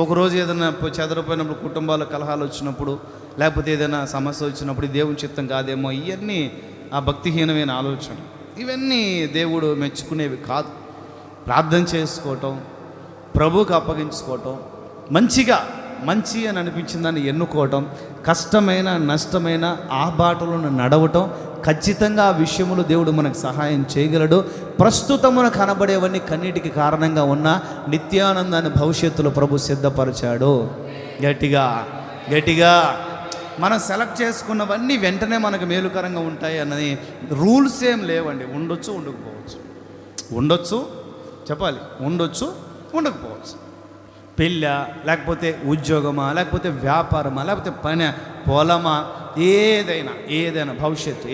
ఒకరోజు ఏదైనా చెదరిపోయినప్పుడు, కుటుంబాల కలహాలు వచ్చినప్పుడు, లేకపోతే ఏదైనా సమస్య వచ్చినప్పుడు దేవుని చిత్తం కాదేమో, ఇవన్నీ ఆ భక్తిహీనమైన ఆలోచన. ఇవన్నీ దేవుడు మెచ్చుకునేవి కాదు. ప్రార్థన చేసుకోవటం, ప్రభువుకు అప్పగించుకోవటం, మంచి అని అనిపించిన దాన్ని ఎన్నుకోవటం, కష్టమైన నష్టమైన ఆ బాటలను నడవటం, ఖచ్చితంగా ఆ విషయంలో దేవుడు మనకు సహాయం చేయగలడు. ప్రస్తుతమున కనబడేవన్నీ కన్నీటికి కారణంగా ఉన్న నిత్యానందాన్ని భవిష్యత్తులో ప్రభు సిద్ధపరిచాడు. గట్టిగా మనం సెలెక్ట్ చేసుకున్నవన్నీ వెంటనే మనకు మేలుకరంగా ఉంటాయి అన్నది రూల్స్ ఏం లేవండి. ఉండొచ్చు, ఉండకపోవచ్చు. ఉండొచ్చు, చెప్పాలి, ఉండొచ్చు, ఉండకపోవచ్చు. పెళ్ళా, లేకపోతే ఉద్యోగమా, లేకపోతే వ్యాపారమా, లేకపోతే పని, పొలమా, ఏదైనా భవిష్యత్తు,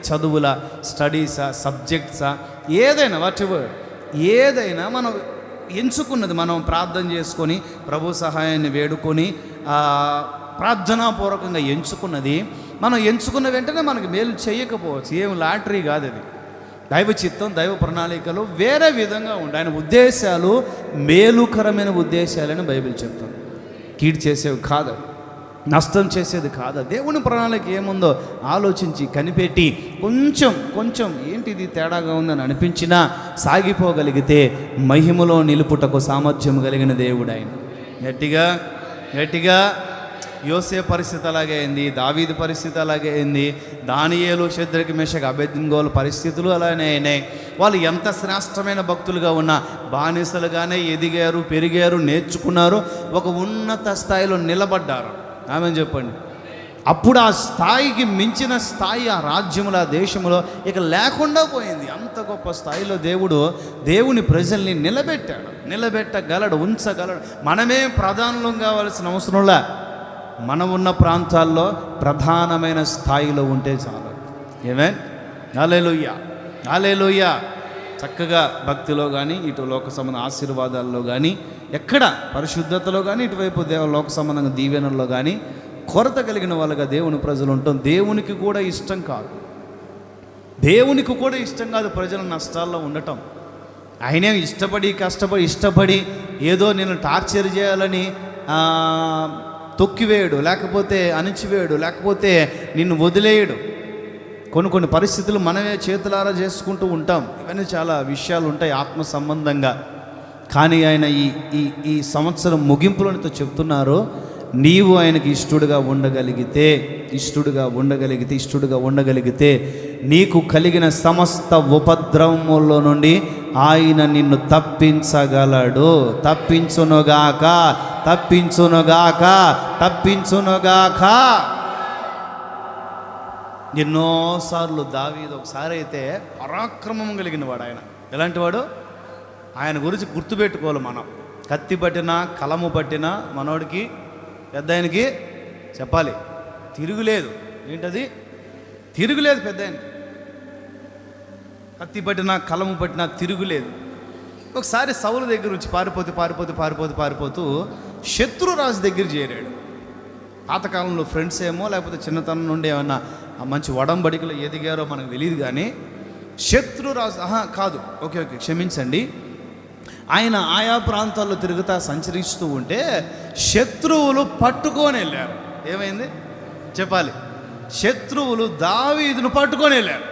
చదువులా, స్టడీసా, సబ్జెక్ట్సా, ఏదైనా వాటెవర్, ఏదైనా మనం ఎంచుకున్నది, మనం ప్రార్థన చేసుకొని ప్రభు సహాయాన్ని వేడుకొని ప్రార్థనాపూర్వకంగా ఎంచుకున్నది మనం ఎంచుకున్న వెంటనే మనకు మేలు చేయకపోవచ్చు. ఏం లాటరీ కాదు అది. దైవ చిత్తం, దైవ ప్రణాళికలు వేరే విధంగా ఉండే ఆయన ఉద్దేశాలు మేలుకరమైన ఉద్దేశాలని బైబిల్ చెప్తాం. కీడు చేసేవి కాదు, నష్టం చేసేది కాదు. దేవుని ప్రణాళిక ఏముందో ఆలోచించి కనిపెట్టి కొంచెం ఏంటిది తేడాగా ఉందని అనిపించినా సాగిపోగలిగితే మహిమలో నిలుపుటకు సామర్థ్యం కలిగిన దేవుడు ఆయన. గట్టిగా గట్టిగా. యోసే పరిస్థితి అలాగే అయింది, దావీదు పరిస్థితి అలాగే అయింది, దానియేలు, షద్రకు, మేషకు, అబేద్నెగోల పరిస్థితులు అలానే అయినాయి. వాళ్ళు ఎంత శ్రేష్టమైన భక్తులుగా ఉన్నా బానిసలుగానే ఎదిగారు, పెరిగారు, నేర్చుకున్నారు, ఒక ఉన్నత స్థాయిలో నిలబడ్డారు. ఆమెను చెప్పండి. అప్పుడు ఆ స్థాయికి మించిన స్థాయి ఆ రాజ్యములో, ఆ దేశంలో ఇక లేకుండా పోయింది. అంత గొప్ప స్థాయిలో దేవుని ప్రజల్ని నిలబెట్టగలడు, ఉంచగలడు. మనమే ప్రధానులం కావాల్సిన అవసరంలా, మనం ఉన్న ప్రాంతాల్లో ప్రధానమైన స్థాయిలో ఉంటే చాలు. ఏమేన్? హల్లెలూయా, హల్లెలూయా. చక్కగా భక్తిలో కానీ, ఇటు లోక సంబంధ ఆశీర్వాదాల్లో కానీ, ఎక్కడ పరిశుద్ధతలో కానీ, ఇటువైపు లోక సంబంధంగా దీవెనల్లో కానీ కొరత కలిగిన వాళ్ళగా దేవుని ప్రజలు ఉంటాం. దేవునికి కూడా ఇష్టం కాదు ప్రజల నష్టాల్లో ఉండటం. ఆయనే ఇష్టపడి ఏదో నేను టార్చర్ చేయాలని తొక్కివేయడు, లేకపోతే అణిచివేయడు, లేకపోతే నిన్ను వదిలేయడు. కొన్ని పరిస్థితులు మనమే చేతులారా చేసుకుంటూ ఉంటాం. ఇవన్నీ చాలా విషయాలు ఉంటాయి ఆత్మ సంబంధంగా. కానీ ఆయన ఈ సంవత్సరం ముగింపులోనితో చెప్తున్నారు, నీవు ఆయనకి ఇష్టడుగా ఉండగలిగితే నీకు కలిగిన సమస్త ఉపద్రవముల నుండి ఆయన నిన్ను తప్పించగలడు. తప్పించునుగాక. ఎన్నోసార్లు దావీదు, ఒకసారి అయితే పరాక్రమం కలిగిన వాడు ఆయన. ఎలాంటి వాడు? ఆయన గురించి గుర్తుపెట్టుకోవాలి మనం. కత్తి పట్టినా, కలము పట్టినా మనోడికి, పెద్ద ఆయనకి చెప్పాలి, తిరుగులేదు. ఏంటది? తిరుగులేదు. పెద్ద ఆయన కత్తి పట్టినా, కలము పట్టినా తిరుగులేదు. ఒకసారి సౌలు దగ్గర నుంచి పారిపోతూ శత్రురాజు దగ్గర చేరాడు. పాతకాలంలో ఫ్రెండ్స్ ఏమో, లేకపోతే చిన్నతనం నుండి ఏమన్నా మంచి వడంబడికలు ఎదిగారో మనకు తెలియదు. కానీ శత్రురాజు కాదు, ఓకే క్షమించండి, ఆయన ఆయా ప్రాంతాల్లో తిరుగుతా సంచరిస్తూ ఉంటే శత్రువులు పట్టుకొని వెళ్ళారు. ఏమైంది చెప్పాలి? శత్రువులు దావీదును పట్టుకొని వెళ్ళారు.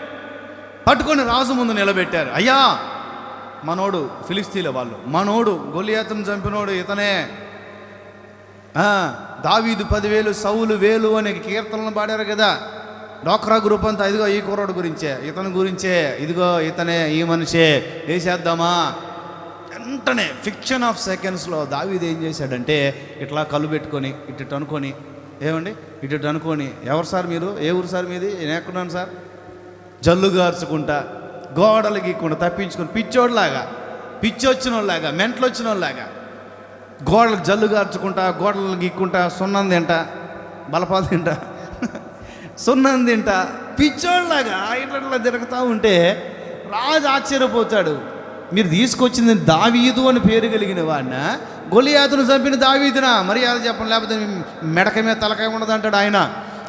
పట్టుకొని రాజు ముందు నిలబెట్టారు. అయ్యా, మనోడు ఫిలిస్తీన్ల వాళ్ళు, మనోడు గొలియాతును చంపినోడు ఇతనే. దావీదు 10,000 సౌలు 1,000 అనే కీర్తనలు పాడారు కదా. డోక్రా గ్రూప్ అంతా ఇదిగో ఈ కుర్రోడు గురించే, ఇతని గురించే, ఇదిగో ఇతనే, ఈ మనిషే, వేసేద్దామా. వెంటనే ఫిక్షన్ ఆఫ్ సెకండ్స్లో దావీదు ఏం చేశాడంటే, ఇట్లా కళ్ళు పెట్టుకొని ఇటు అనుకొని, ఏమండి ఇటు అనుకొని, ఎవరు సార్ మీరు, ఏ ఊరు సార్ మీది, నేను ఎక్కడున్నాను సార్, జల్లు గార్చుకుంటా, గోడలు గీక్కుండా తప్పించుకొని, పిచ్చోడ్లాగా, పిచ్చొచ్చిన వాళ్ళలాగా, మెంటలు వచ్చిన వాళ్ళలాగా గోడలకు జల్లు గార్చుకుంటా, గోడలు గీక్కుంటా, సున్నం తింటా, బలపాలు తింటా, సున్నం తింటా, పిచ్చోళ్ళలాగా ఇట్లా తిరుగుతూ ఉంటే రాజు ఆశ్చర్యపోతాడు. మీరు తీసుకొచ్చింది దావీదు అని పేరు కలిగిన వాడిన, గొలియాతును చంపిన దావీదునా? మర్యాద చెప్పండి, లేకపోతే మెడక మీద తలకాయ ఉండదు అంటాడు ఆయన.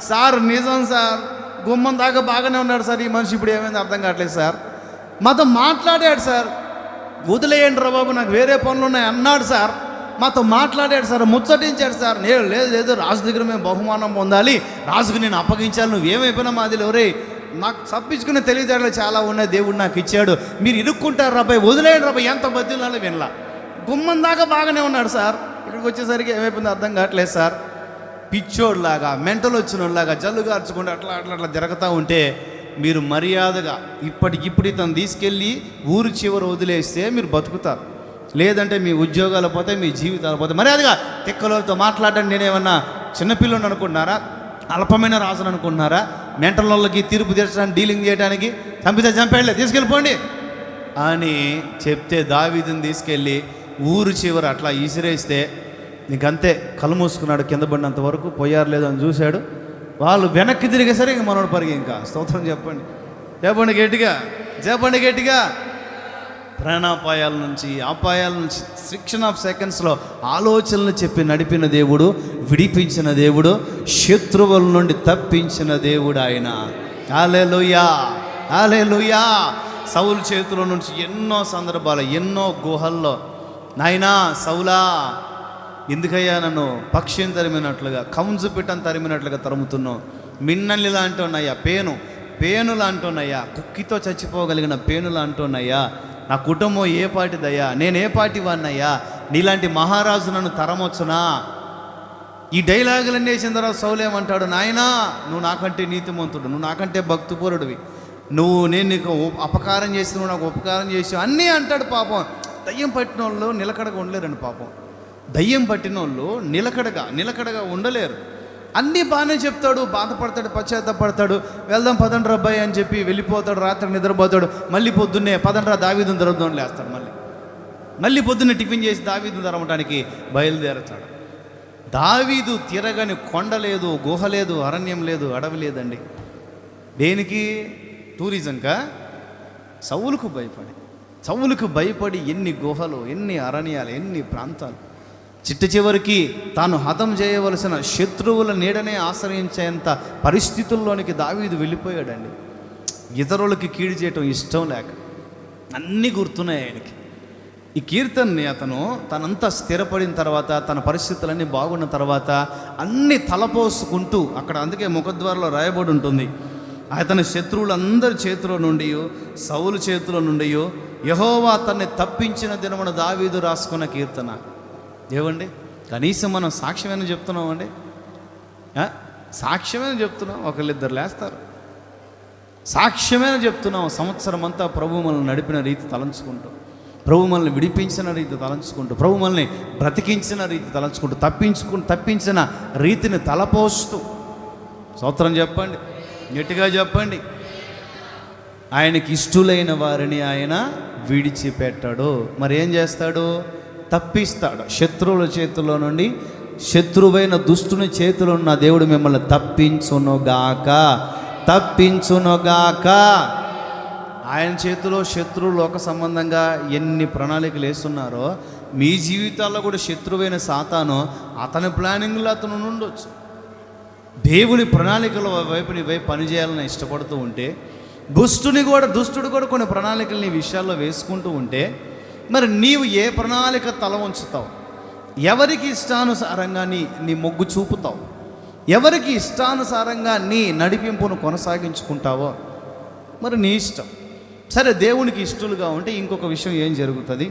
సార్ నిజం సార్, గుమ్మం దాకా బాగానే ఉన్నాడు సార్, ఈ మనిషి ఇప్పుడు ఏమైంది అర్థం కావట్లేదు సార్. మాతో మాట్లాడాడు సార్, వదిలేయండి రా బాబు, నాకు వేరే పనులు ఉన్నాయి అన్నాడు సార్. మాతో మాట్లాడాడు సార్, ముచ్చటించాడు సార్. లేదు రాజు దగ్గర మేము బహుమానం పొందాలి, రాజుకు నేను అప్పగించాలి, నువ్వేమైపోయినా మాది ఎవరే, నాకు తప్పించుకునే తెలివితేటలు చాలా ఉన్నాయి, దేవుడు నాకు ఇచ్చాడు, మీరు ఇరుక్కుంటారు రాబాయ్, వదిలేయండి రాబాయ్. ఎంత బతిలాలో వినలా. గుమ్మం దాకా బాగానే ఉన్నాడు సార్, ఇక్కడికి వచ్చేసరికి ఏమైపోయిందో అర్థం కావట్లేదు సార్. పిచ్చోడ్లాగా, మెంటలు వచ్చినోళ్ళలాగా జల్లు గార్చుకుంటూ అట్లా జరుగుతూ ఉంటే మీరు మర్యాదగా ఇప్పటికిప్పుడు ఇతను తీసుకెళ్ళి ఊరు చివరి వదిలేస్తే మీరు బతుకుతారు. లేదంటే మీ ఉద్యోగాలు పోతే, మీ జీవితాలు పోతే. మర్యాదగా తిక్కలతో మాట్లాడండి. నేనేమన్నా చిన్నపిల్లని అనుకుంటున్నారా, అల్పమైన రాజును అనుకుంటున్నారా? మెంటల్ వాళ్ళకి తీర్పు తీర్చడానికి, డీలింగ్ చేయడానికి, చంపితే చంపేళ్ళే, తీసుకెళ్ళిపోండి అని చెప్తే దావీదుని తీసుకెళ్ళి ఊరు చివర అట్లా ఈసిరేస్తే నీకంతే కళ్ళు మూసుకున్నాడు. కింద పడినంత వరకు పోయారు లేదు అని చూశాడు. వాళ్ళు వెనక్కి తిరిగేసరికి ఇంక మనోడు పరిగి. ఇంకా స్తోత్రం చెప్పండి గట్టిగా. ప్రాణాపాయాల నుంచి, ఆపాయాల నుంచి, ఫ్రిక్షన్ ఆఫ్ సెకండ్స్లో ఆలోచనలు చెప్పి నడిపిన దేవుడు, విడిపించిన దేవుడు, శత్రువుల నుండి తప్పించిన దేవుడు ఆయన. హల్లెలూయా, హల్లెలూయా. సౌలు చేతిలో నుంచి ఎన్నో సందర్భాలు, ఎన్నో గుహల్లో, నాయనా సౌలా ఎందుకయ్యా నన్ను పక్షిని తరిమినట్లుగా, కంజు పిట్టను తరిమినట్లుగా తరుముతున్నావు? మిన్నల్లి లాంటి ఉన్నాయా, పేను లాంటి ఉన్నాయా, కుక్కితో చచ్చిపోగలిగిన పేను లాంటి ఉన్నాయా? నా కుటుంబం ఏ పాటిదయ్యా, నేను ఏ పాటి వాడినయ్యా? నీలాంటి మహారాజు నన్ను తరమొచ్చునా? ఈ డైలాగులన్నీ వేసిన తర్వాత సౌలు ఏమంటాడు, నాయనా నువ్వు నాకంటే నీతిమంతుడు, నువ్వు నాకంటే భక్తిపరుడివి, నేను నీకు అపకారం చేసి నువ్వు నాకు ఉపకారం చేసావు అన్నీ అంటాడు. పాపం దయ్యం పట్టిన వాళ్ళు నిలకడగా ఉండలేరండి. పాపం దయ్యం పట్టిన వాళ్ళు నిలకడగా ఉండలేరు. అన్నీ బాగానే చెప్తాడు, బాధపడతాడు, పశ్చాత్తపడతాడు, వెళ్దాం పదండ్రా అబ్బాయి అని చెప్పి వెళ్ళిపోతాడు. రాత్రి నిద్రపోతాడు. మళ్ళీ పొద్దున్నే పదండ్రా దావీదుని దొరకదని లేస్తాడు. మళ్ళీ పొద్దున్నే టిఫిన్ చేసి దావీదుని దొరకడానికి బయలుదేరతాడు. దావీదు తిరగని కొండ లేదు, గుహ లేదు, అరణ్యం లేదు, అడవి లేదండి. దేనికి? టూరిజంకా? సౌలుకు భయపడి ఎన్ని గుహలు, ఎన్ని అరణ్యాలు, ఎన్ని ప్రాంతాలు. చివరికి తాను హతం చేయవలసిన శత్రువుల నీడనే ఆశ్రయించేంత పరిస్థితుల్లోనికి దావీదు వెళ్ళిపోయాడండి. ఇతరులకి కీడు చేయటం ఇష్టం లేక అన్నీ గుర్తున్నాయి ఆయనకి. ఈ కీర్తనని అతను తనంతా స్థిరపడిన తర్వాత, తన పరిస్థితులన్నీ బాగున్న తర్వాత అన్నీ తలపోసుకుంటూ అక్కడ, అందుకే ముఖద్వారంలో రాయబడి ఉంటుంది, అతని శత్రువులందరి చేతిలో నుండి, సౌలు చేతిలో నుండి యెహోవా అతన్ని తప్పించిన దినమున దావీదు రాసుకున్న కీర్తన. ఏవండి, కనీసం మనం సాక్ష్యమైన చెప్తున్నామండి? సాక్ష్యమైన చెప్తున్నాం, ఒకళ్ళిద్దరు లేస్తారు. సాక్ష్యమైన చెప్తున్నాం. సంవత్సరం అంతా ప్రభు మనల్ని నడిపిన రీతి తలంచుకుంటూ, ప్రభు మనల్ని విడిపించిన రీతి తలంచుకుంటూ, ప్రభు మనల్ని బ్రతికించిన రీతి తలంచుకుంటూ, తప్పించిన రీతిని తలపోస్తూ స్తోత్రం చెప్పండి, గట్టిగా చెప్పండి. ఆయనకి ఇష్టులైన వారిని ఆయన విడిచిపెట్టాడు. మరి ఏం చేస్తాడు? తప్పిస్తాడు. శత్రువుల చేతిలో నుండి, శత్రువైన దుష్టుని చేతిలో ఉన్న దేవుడు మిమ్మల్ని తప్పించునుగాక. ఆయన చేతిలో శత్రువు లోక సంబంధంగా ఎన్ని ప్రణాళికలు వేస్తున్నారో, మీ జీవితాల్లో కూడా శత్రువైన సాతాను అతని ప్లానింగ్లో అతను ఉండొచ్చు. దేవుని ప్రణాళికల వైపు నీ వైపు పనిచేయాలని ఇష్టపడుతూ ఉంటే, దుష్టుడు కూడా కొన్ని ప్రణాళికలు నీ విషయాల్లో వేసుకుంటూ ఉంటే, మరి నీవు ఏ ప్రణాళిక తల ఉంచుతావు? ఎవరికి ఇష్టానుసారంగా నీ మొగ్గు చూపుతావు? ఎవరికి ఇష్టానుసారంగా నీ నడిపింపును కొనసాగించుకుంటావో మరి నీ ఇష్టం. సరే, దేవునికి ఇష్టలుగా ఉంటే ఇంకొక విషయం ఏం జరుగుతుంది?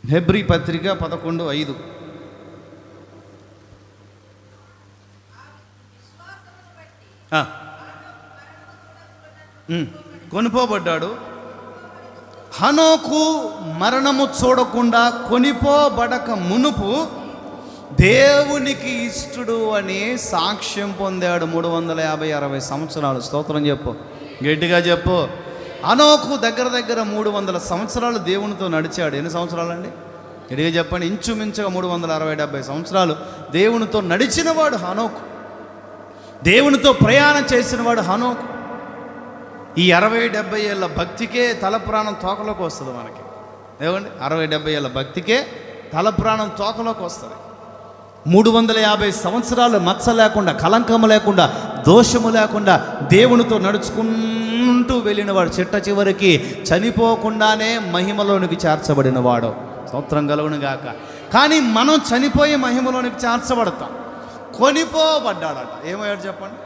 హెబ్రీ పత్రిక 11:5. కొనిపోబడ్డాడు. హనోకు మరణము చూడకుండా కొనిపోబడక మునుపు దేవునికి ఇష్టడు అని సాక్ష్యం పొందాడు. 350-60 సంవత్సరాలు. స్తోత్రం చెప్పు, గట్టిగా చెప్పు. హనోకు దగ్గర 300 సంవత్సరాలు దేవునితో నడిచాడు. ఎన్ని సంవత్సరాలు అండి? గట్టిగా చెప్పండి. ఇంచుమించుగా 360-70 సంవత్సరాలు దేవునితో నడిచినవాడు హనోకు. దేవునితో ప్రయాణం చేసినవాడు హనోకు. ఈ 60-70 ఏళ్ళ భక్తికే తల ప్రాణం తోకలోకి వస్తుంది మనకి. ఏమండి, 60-70 ఏళ్ళ భక్తికే తల ప్రాణం తోకలోకి వస్తుంది. 350 సంవత్సరాలు మచ్చ లేకుండా, కలంకము లేకుండా, దోషము లేకుండా దేవునితో నడుచుకుంటూ వెళ్ళినవాడు. చివరికి చనిపోకుండానే మహిమలోనికి చేర్చబడినవాడు. స్తోత్రం కలుగును గాక. కానీ మనం చనిపోయి మహిమలోనికి చేర్చబడతాం. కొనిపోబడ్డాడట. ఏమయ్యాడు చెప్పండి?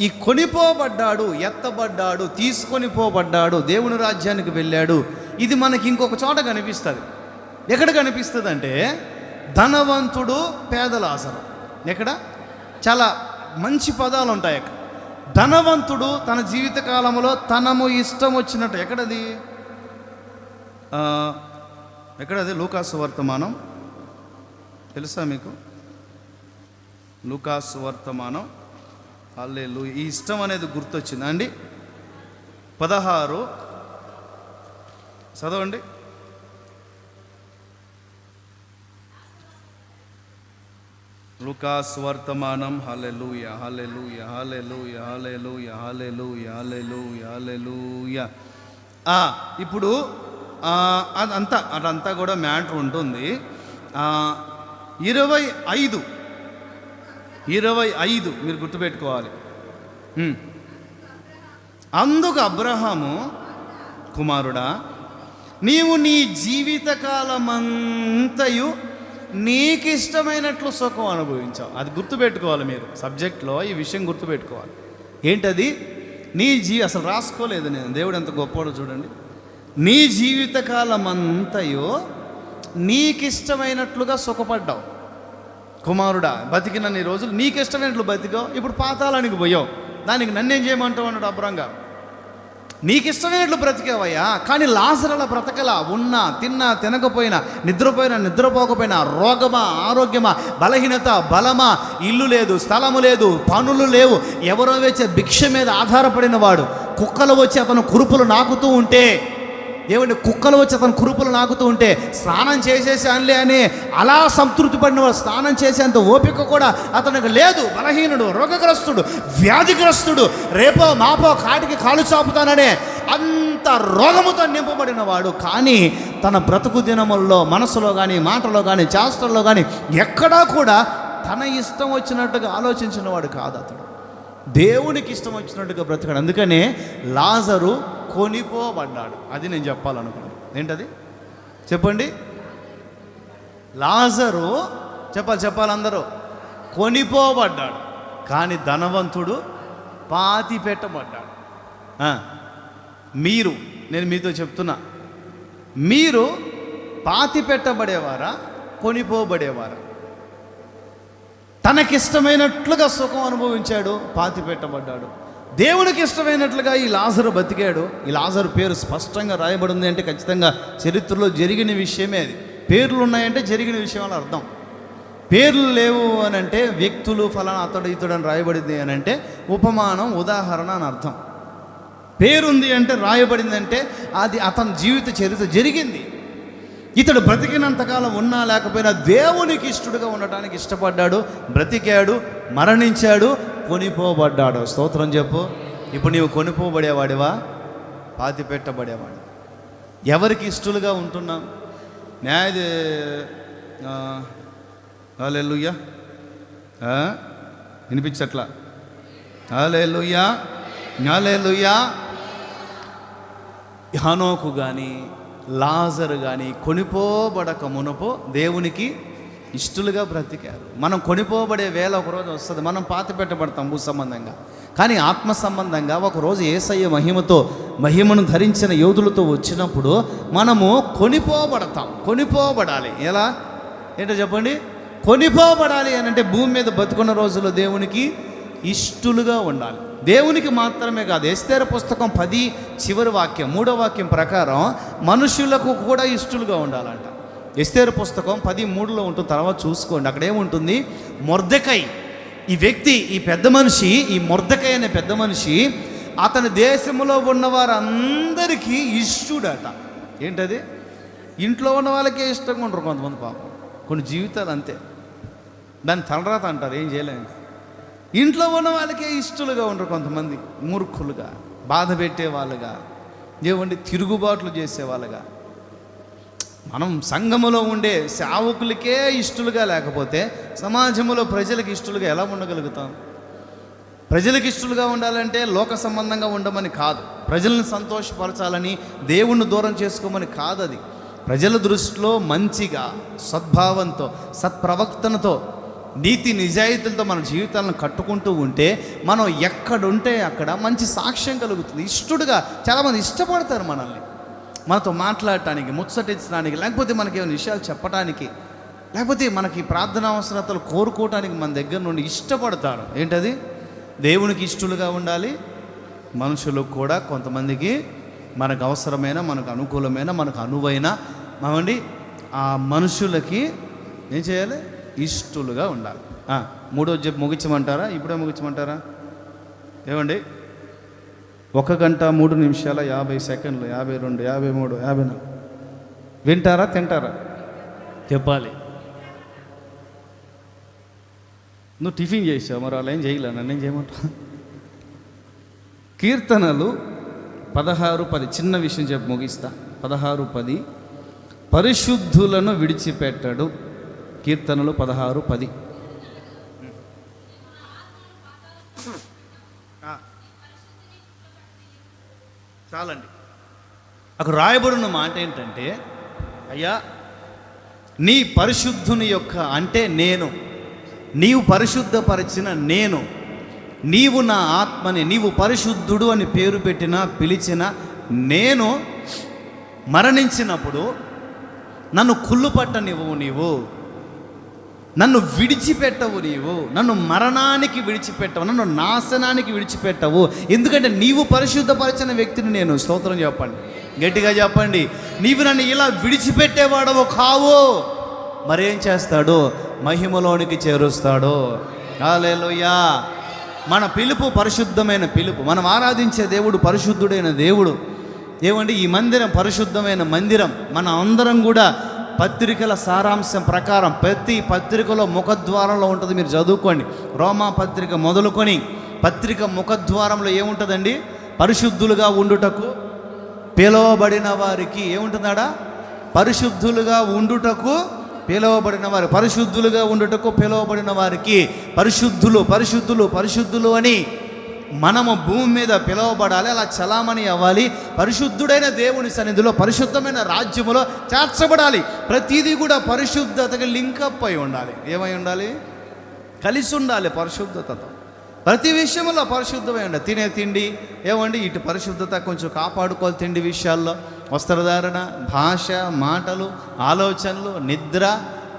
ఈ కొనిపోబడ్డాడు, ఎత్తబడ్డాడు, తీసుకొని పోబడ్డాడు, దేవుని రాజ్యానికి వెళ్ళాడు. ఇది మనకి ఇంకొక చోట కనిపిస్తుంది. ఎక్కడ కనిపిస్తుంది అంటే, ధనవంతుడు పేదల ఆసరం. ఎక్కడ? చాలా మంచి పదాలు ఉంటాయి అక్కడ. ధనవంతుడు తన జీవితకాలంలో తనము ఇష్టం వచ్చినట్టు. ఎక్కడది? లూకాసు వర్తమానం తెలుసా మీకు? లూకాసు వర్తమానం. హల్లెలూయా. ఈ ఇష్టం అనేది గుర్తొచ్చిందా అండి? 16 చదవండి. లూకాసు వర్తమానం. హల్లెలూయా, హల్లెలూయా, హల్లెలూయా, హల్లెలూయా, హల్లెలూయా, హల్లెలూయా, హల్లెలూయా. ఇప్పుడు అదంతా కూడా మ్యాటర్ ఉంటుంది. 25 మీరు గుర్తుపెట్టుకోవాలి. అందుకు అబ్రహాము, కుమారుడా, నీవు నీ జీవితకాలమంతయు నీకిష్టమైనట్లు సుఖం అనుభవించావు. అది గుర్తుపెట్టుకోవాలి మీరు. సబ్జెక్ట్లో ఈ విషయం గుర్తుపెట్టుకోవాలి. ఏంటది? అసలు రాసుకోలేదు నేను. దేవుడు ఎంత గొప్పవాడో చూడండి. నీ జీవితకాలమంతయు నీకిష్టమైనట్లుగా సుఖపడ్డావు కుమారుడా, బతికినన్ని రోజులు నీకిష్టమైనట్లు బతికావు, ఇప్పుడు పాతాళానికి పోయావు, దానికి నన్నేం చేయమంటావు అన్నాడు అబ్రాం గారు. నీకిష్టమైనట్లు బ్రతికావయ్యా, కానీ లాజరు అలా బ్రతకలా. ఉన్నా తిన్నా తినకపోయినా, నిద్రపోయినా నిద్రపోకపోయినా, రోగమా ఆరోగ్యమా, బలహీనత బలమా, ఇల్లు లేదు స్థలము లేదు పనులు లేవు, ఎవరో వచ్చే భిక్ష మీద ఆధారపడిన వాడు, కుక్కలు వచ్చి అతను కురుపులు నాకుతూ ఉంటే, ఏమంటే కుక్కలు వచ్చి అతను కురుపులు నాకుతూ ఉంటే స్నానం చేసేసానులే అని అలా సంతృప్తి పడినవాడు, స్నానం చేసేంత ఓపిక కూడా అతనికి లేదు. బలహీనుడు, రోగగ్రస్తుడు, వ్యాధిగ్రస్తుడు, రేపో మాపో కాటికి కాలు చాపుతాననే అంత రోగముతో నింపబడిన వాడు. కానీ తన బ్రతుకు దినముల్లో మనసులో కానీ మాటలో కానీ చేష్టల్లో కానీ ఎక్కడా కూడా తన ఇష్టం వచ్చినట్టుగా ఆలోచించిన వాడు కాదు. అతడు దేవునికి ఇష్టం వచ్చినట్టుగా బ్రతికాడు. అందుకనే లాజరు కొనిపోబడ్డాడు. అది నేను చెప్పాలనుకున్నాను. ఏంటది చెప్పండి. లాజరు చెప్పాలి అందరూ, కొనిపోబడ్డాడు. కానీ ధనవంతుడు పాతి పెట్టబడ్డాడు. నేను మీతో చెప్తున్నా, మీరు పాతి పెట్టబడేవారా కొనిపోబడేవారా? తనకిష్టమైనట్లుగా సుఖం అనుభవించాడు, పాతి పెట్టబడ్డాడు. దేవునికి ఇష్టమైనట్లుగా ఈ లాజరు బతికాడు. ఈ లాజరు పేరు స్పష్టంగా రాయబడి ఉంది అంటే ఖచ్చితంగా చరిత్రలో జరిగిన విషయమే అది. పేర్లు ఉన్నాయంటే జరిగిన విషయం అని అర్థం. పేర్లు లేవు అని అంటే వ్యక్తులు ఫలానా అతడు ఇతడు అని రాయబడింది అని అంటే ఉపమానం ఉదాహరణ అని అర్థం. పేరుంది అంటే రాయబడింది అంటే అది అతని జీవిత చరిత్ర జరిగింది. ఇతడు బ్రతికినంతకాలం ఉన్నా లేకపోయినా దేవునికి ఇష్టడుగా ఉండటానికి ఇష్టపడ్డాడు, బ్రతికాడు, మరణించాడు, కొనిపోబడ్డాడు. స్తోత్రం చెప్పు. ఇప్పుడు నీవు కొనిపోబడేవాడివా, పాతి పెట్టబడేవాడు? ఎవరికి ఇష్టలుగా ఉంటున్నాం? హల్లెలూయా, వినిపించట్లా? హల్లెలూయా, హల్లెలూయా. హనోకు కానీ లాజరు కానీ కొనిపోబడక మునుపు దేవునికి ఇష్టలుగా బ్రతికారు. మనం కొనిపోబడే వేళ ఒకరోజు వస్తుంది, మనం పాతి పెట్టబడతాం భూ సంబంధంగా. కానీ ఆత్మ సంబంధంగా ఒకరోజు యేసయ్య మహిమను ధరించిన యోధులతో వచ్చినప్పుడు మనము కొనిపోబడాలి. ఎలా ఏంటో చెప్పండి. కొనిపోబడాలి అని అంటే భూమి మీద బతుకున్న రోజుల్లో దేవునికి ఇష్టలుగా ఉండాలి. దేవునికి మాత్రమే కాదు, ఎస్తేరు పుస్తకం 10 చివరి వాక్యం 3వ వాక్యం ప్రకారం మనుషులకు కూడా ఇష్టలుగా ఉండాలంట. ఎస్తేరు పుస్తకం 10:3లో ఉంటుంది, తర్వాత చూసుకోండి. అక్కడ ఏముంటుంది? మొర్దెకై ఈ వ్యక్తి, ఈ పెద్ద మనిషి, ఈ మొర్దెకై అనే పెద్ద మనిషి అతని దేశంలో ఉన్న వారందరికీ ఇష్టుడట. ఏంటది? ఇంట్లో ఉన్న వాళ్ళకే ఇష్టంగా ఉంటారు కొంతమంది. పాపం కొన్ని జీవితాలు అంతే, దాన్ని తలరాత అంటారు, ఏం చేయలేము. ఇంట్లో ఉన్న వాళ్ళకే ఇష్టలుగా ఉండరు కొంతమంది, మూర్ఖులుగా, బాధ పెట్టే వాళ్ళుగా, ఏమండి తిరుగుబాట్లు చేసేవాళ్ళుగా. మనం సంఘములో ఉండే సేవకులకే ఇష్టలుగా లేకపోతే సమాజంలో ప్రజలకు ఇష్టలుగా ఎలా ఉండగలుగుతాం? ప్రజలకు ఇష్టలుగా ఉండాలంటే లోక సంబంధంగా ఉండమని కాదు, ప్రజలను సంతోషపరచాలని, దేవుణ్ణి దూరం చేసుకోమని కాదు. అది ప్రజల దృష్టిలో మంచిగా, సద్భావంతో, సత్ప్రవర్తనతో, నీతి నిజాయితీలతో మన జీవితాలను కట్టుకుంటూ ఉంటే మనం ఎక్కడుంటే అక్కడ మంచి సాక్ష్యం కలుగుతుంది. ఇష్టడుగా చాలామంది ఇష్టపడతారు మనల్ని, మనతో మాట్లాడటానికి, ముచ్చటించడానికి, లేకపోతే మనకి ఏమైనా విషయాలు చెప్పడానికి, లేకపోతే మనకి ప్రార్థన అవసరతలు కోరుకోవటానికి మన దగ్గర నుండి ఇష్టపడతారు. ఏంటది? దేవునికి ఇష్టలుగా ఉండాలి. మనుషులకు కూడా కొంతమందికి మనకు అవసరమైన, మనకు అనుకూలమైన, మనకు అనువైన ఆ మనుషులకి ఏం చేయాలి? ఇష్టలుగా ఉండాలి. 3వ చెప్పు ముగించమంటారా? ఇప్పుడే ముగించమంటారా? ఏమండి? 1 గంట 3 నిమిషాల 50 సెకండ్లు, 52, 53, 54. వింటారా? తింటారా? చెప్పాలి. నువ్వు టిఫిన్ చేసావు, మరి అలా ఏం చేయలే, నన్నేం చేయమంటా? కీర్తనలు 16:10 చిన్న విషయం చెప్పి ముగిస్తా. 16:10 పరిశుద్ధులను విడిచిపెట్టడు. కీర్తనలు 16:10. చాలండి. అక్కడ రాయబడిన మాట ఏంటంటే, అయ్యా నీ పరిశుద్ధుని యొక్క అంటే నీవు పరిశుద్ధపరిచిన నీవు నా ఆత్మని, నీవు పరిశుద్ధుడు అని పేరు పెట్టిన, పిలిచిన నేను మరణించినప్పుడు నన్ను కుళ్ళు పట్టనివ్వవు నీవు, నన్ను విడిచిపెట్టవు నీవు, నన్ను మరణానికి విడిచిపెట్టవు, నన్ను నాశనానికి విడిచిపెట్టవు. ఎందుకంటే నీవు పరిశుద్ధపరిచిన వ్యక్తిని నేను. స్తోత్రం చెప్పండి, గట్టిగా చెప్పండి. నీవు నన్ను ఇలా విడిచిపెట్టేవాడవు కావు. మరేం చేస్తాడు? మహిమలోనికి చేరుస్తాడు. హల్లెలూయా. మన పిలుపు పరిశుద్ధమైన పిలుపు. మనం ఆరాధించే దేవుడు పరిశుద్ధుడైన దేవుడు. ఏమండి, ఈ మందిరం పరిశుద్ధమైన మందిరం. మన అందరం కూడా పత్రికల సారాంశం ప్రకారం ప్రతి పత్రికలో ముఖద్వారంలో ఉంటుంది, మీరు చదువుకోండి. రోమా పత్రిక మొదలుకొని పత్రిక ముఖద్వారంలో ఏముంటుందండి? పరిశుద్ధులుగా ఉండుటకు పిలువబడిన వారికి ఏముంటుందాడా? పరిశుద్ధులుగా ఉండుటకు పిలువబడిన వారు, పరిశుద్ధులుగా ఉండుటకు పిలువబడిన వారికి పరిశుద్ధులు పరిశుద్ధులు పరిశుద్ధులు అని మనము భూమి మీద పిలువబడాలి, అలా చలామణి అవ్వాలి. పరిశుద్ధుడైన దేవుని సన్నిధిలో పరిశుద్ధమైన రాజ్యములో చేర్చబడాలి. ప్రతిదీ కూడా పరిశుద్ధతకి లింకప్ అయి ఉండాలి. ఏమై ఉండాలి? కలిసి ఉండాలి పరిశుద్ధతతో. ప్రతి విషయంలో పరిశుద్ధమై ఉండాలి. తినే తిండి ఏమండి, ఇటు పరిశుద్ధత కొంచెం కాపాడుకోవాలి. తిండి విషయాల్లో, వస్త్రధారణ, భాష, మాటలు, ఆలోచనలు, నిద్ర,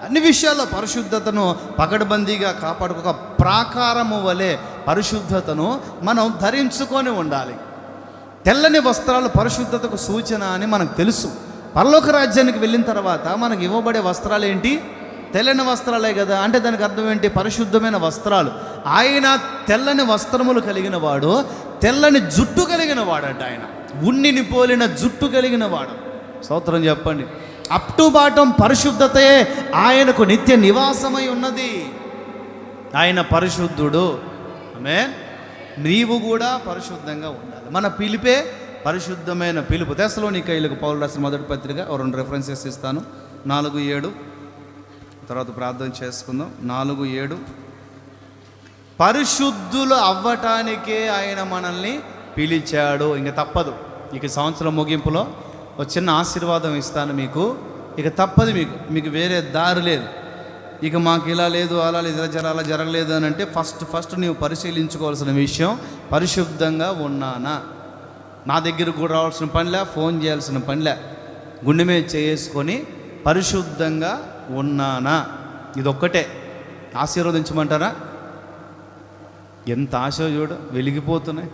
అన్ని విషయాల్లో పరిశుద్ధతను పకడ్బందీగా కాపాడుకో. ప్రాకారము వలె పరిశుద్ధతను మనం ధరించుకొని ఉండాలి. తెల్లని వస్త్రాలు పరిశుద్ధతకు సూచన అని మనకు తెలుసు. పరలోక రాజ్యానికి వెళ్ళిన తర్వాత మనకు ఇవ్వబడే వస్త్రాలు ఏంటి? తెల్లని వస్త్రాలే కదా. అంటే దానికి అర్థం ఏంటి? పరిశుద్ధమైన వస్త్రాలు. ఆయన తెల్లని వస్త్రములు కలిగిన వాడు, తెల్లని జుట్టు కలిగిన వాడట. ఆయన ఉన్నిని పోలిన జుట్టు కలిగిన వాడు. స్తోత్రం చెప్పండి. అప్ టు బాటం పరిశుద్ధతయే ఆయనకు నిత్య నివాసమై ఉన్నది. ఆయన పరిశుద్ధుడు. ఆమేన్. నీవు కూడా పరిశుద్ధంగా ఉండాలి. మన పిలిపే పరిశుద్ధమైన పిలుపు. తెస్సలోనికైయులకు పౌలు రాసిన మొదటి పత్రిక 2 రెఫరెన్సెస్ ఇస్తాను. 4:7 తర్వాత ప్రార్థన చేసుకుందాం. 4:7 పరిశుద్ధులు అవ్వటానికే ఆయన మనల్ని పిలిచాడు. ఇంక తప్పదు. ఇక సంవత్సరం ముగింపులో ఒక చిన్న ఆశీర్వాదం ఇస్తాను మీకు. ఇక తప్పదు, మీకు వేరే దారి లేదు. ఇక మాకు ఇలా లేదు, అలా లేదు, అలా జరగలేదు అని అంటే ఫస్ట్ నీవు పరిశీలించుకోవాల్సిన విషయం, పరిశుద్ధంగా ఉన్నానా? నా దగ్గరకు కూడా రావాల్సిన పనిలే, ఫోన్ చేయాల్సిన పనిలే, గుండె మీద చేసుకొని పరిశుద్ధంగా ఉన్నానా? ఇదొక్కటే. ఆశీర్వదించమంటారా? ఎంత ఆశ చూడు, వెలిగిపోతున్నాయి.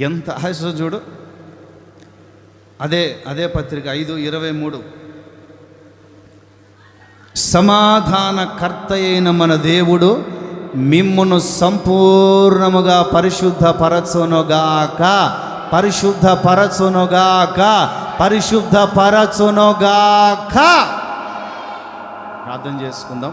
ఎంత ఆశ చూడు. అదే పత్రిక 5:23 సమాధానకర్త అయిన మన దేవుడు మిమ్మును సంపూర్ణముగా పరిశుద్ధపరచునుగాక, పరిశుద్ధపరచునుగాక, పరిశుద్ధపరచునుగాక. ప్రార్థన చేసుకుందాం.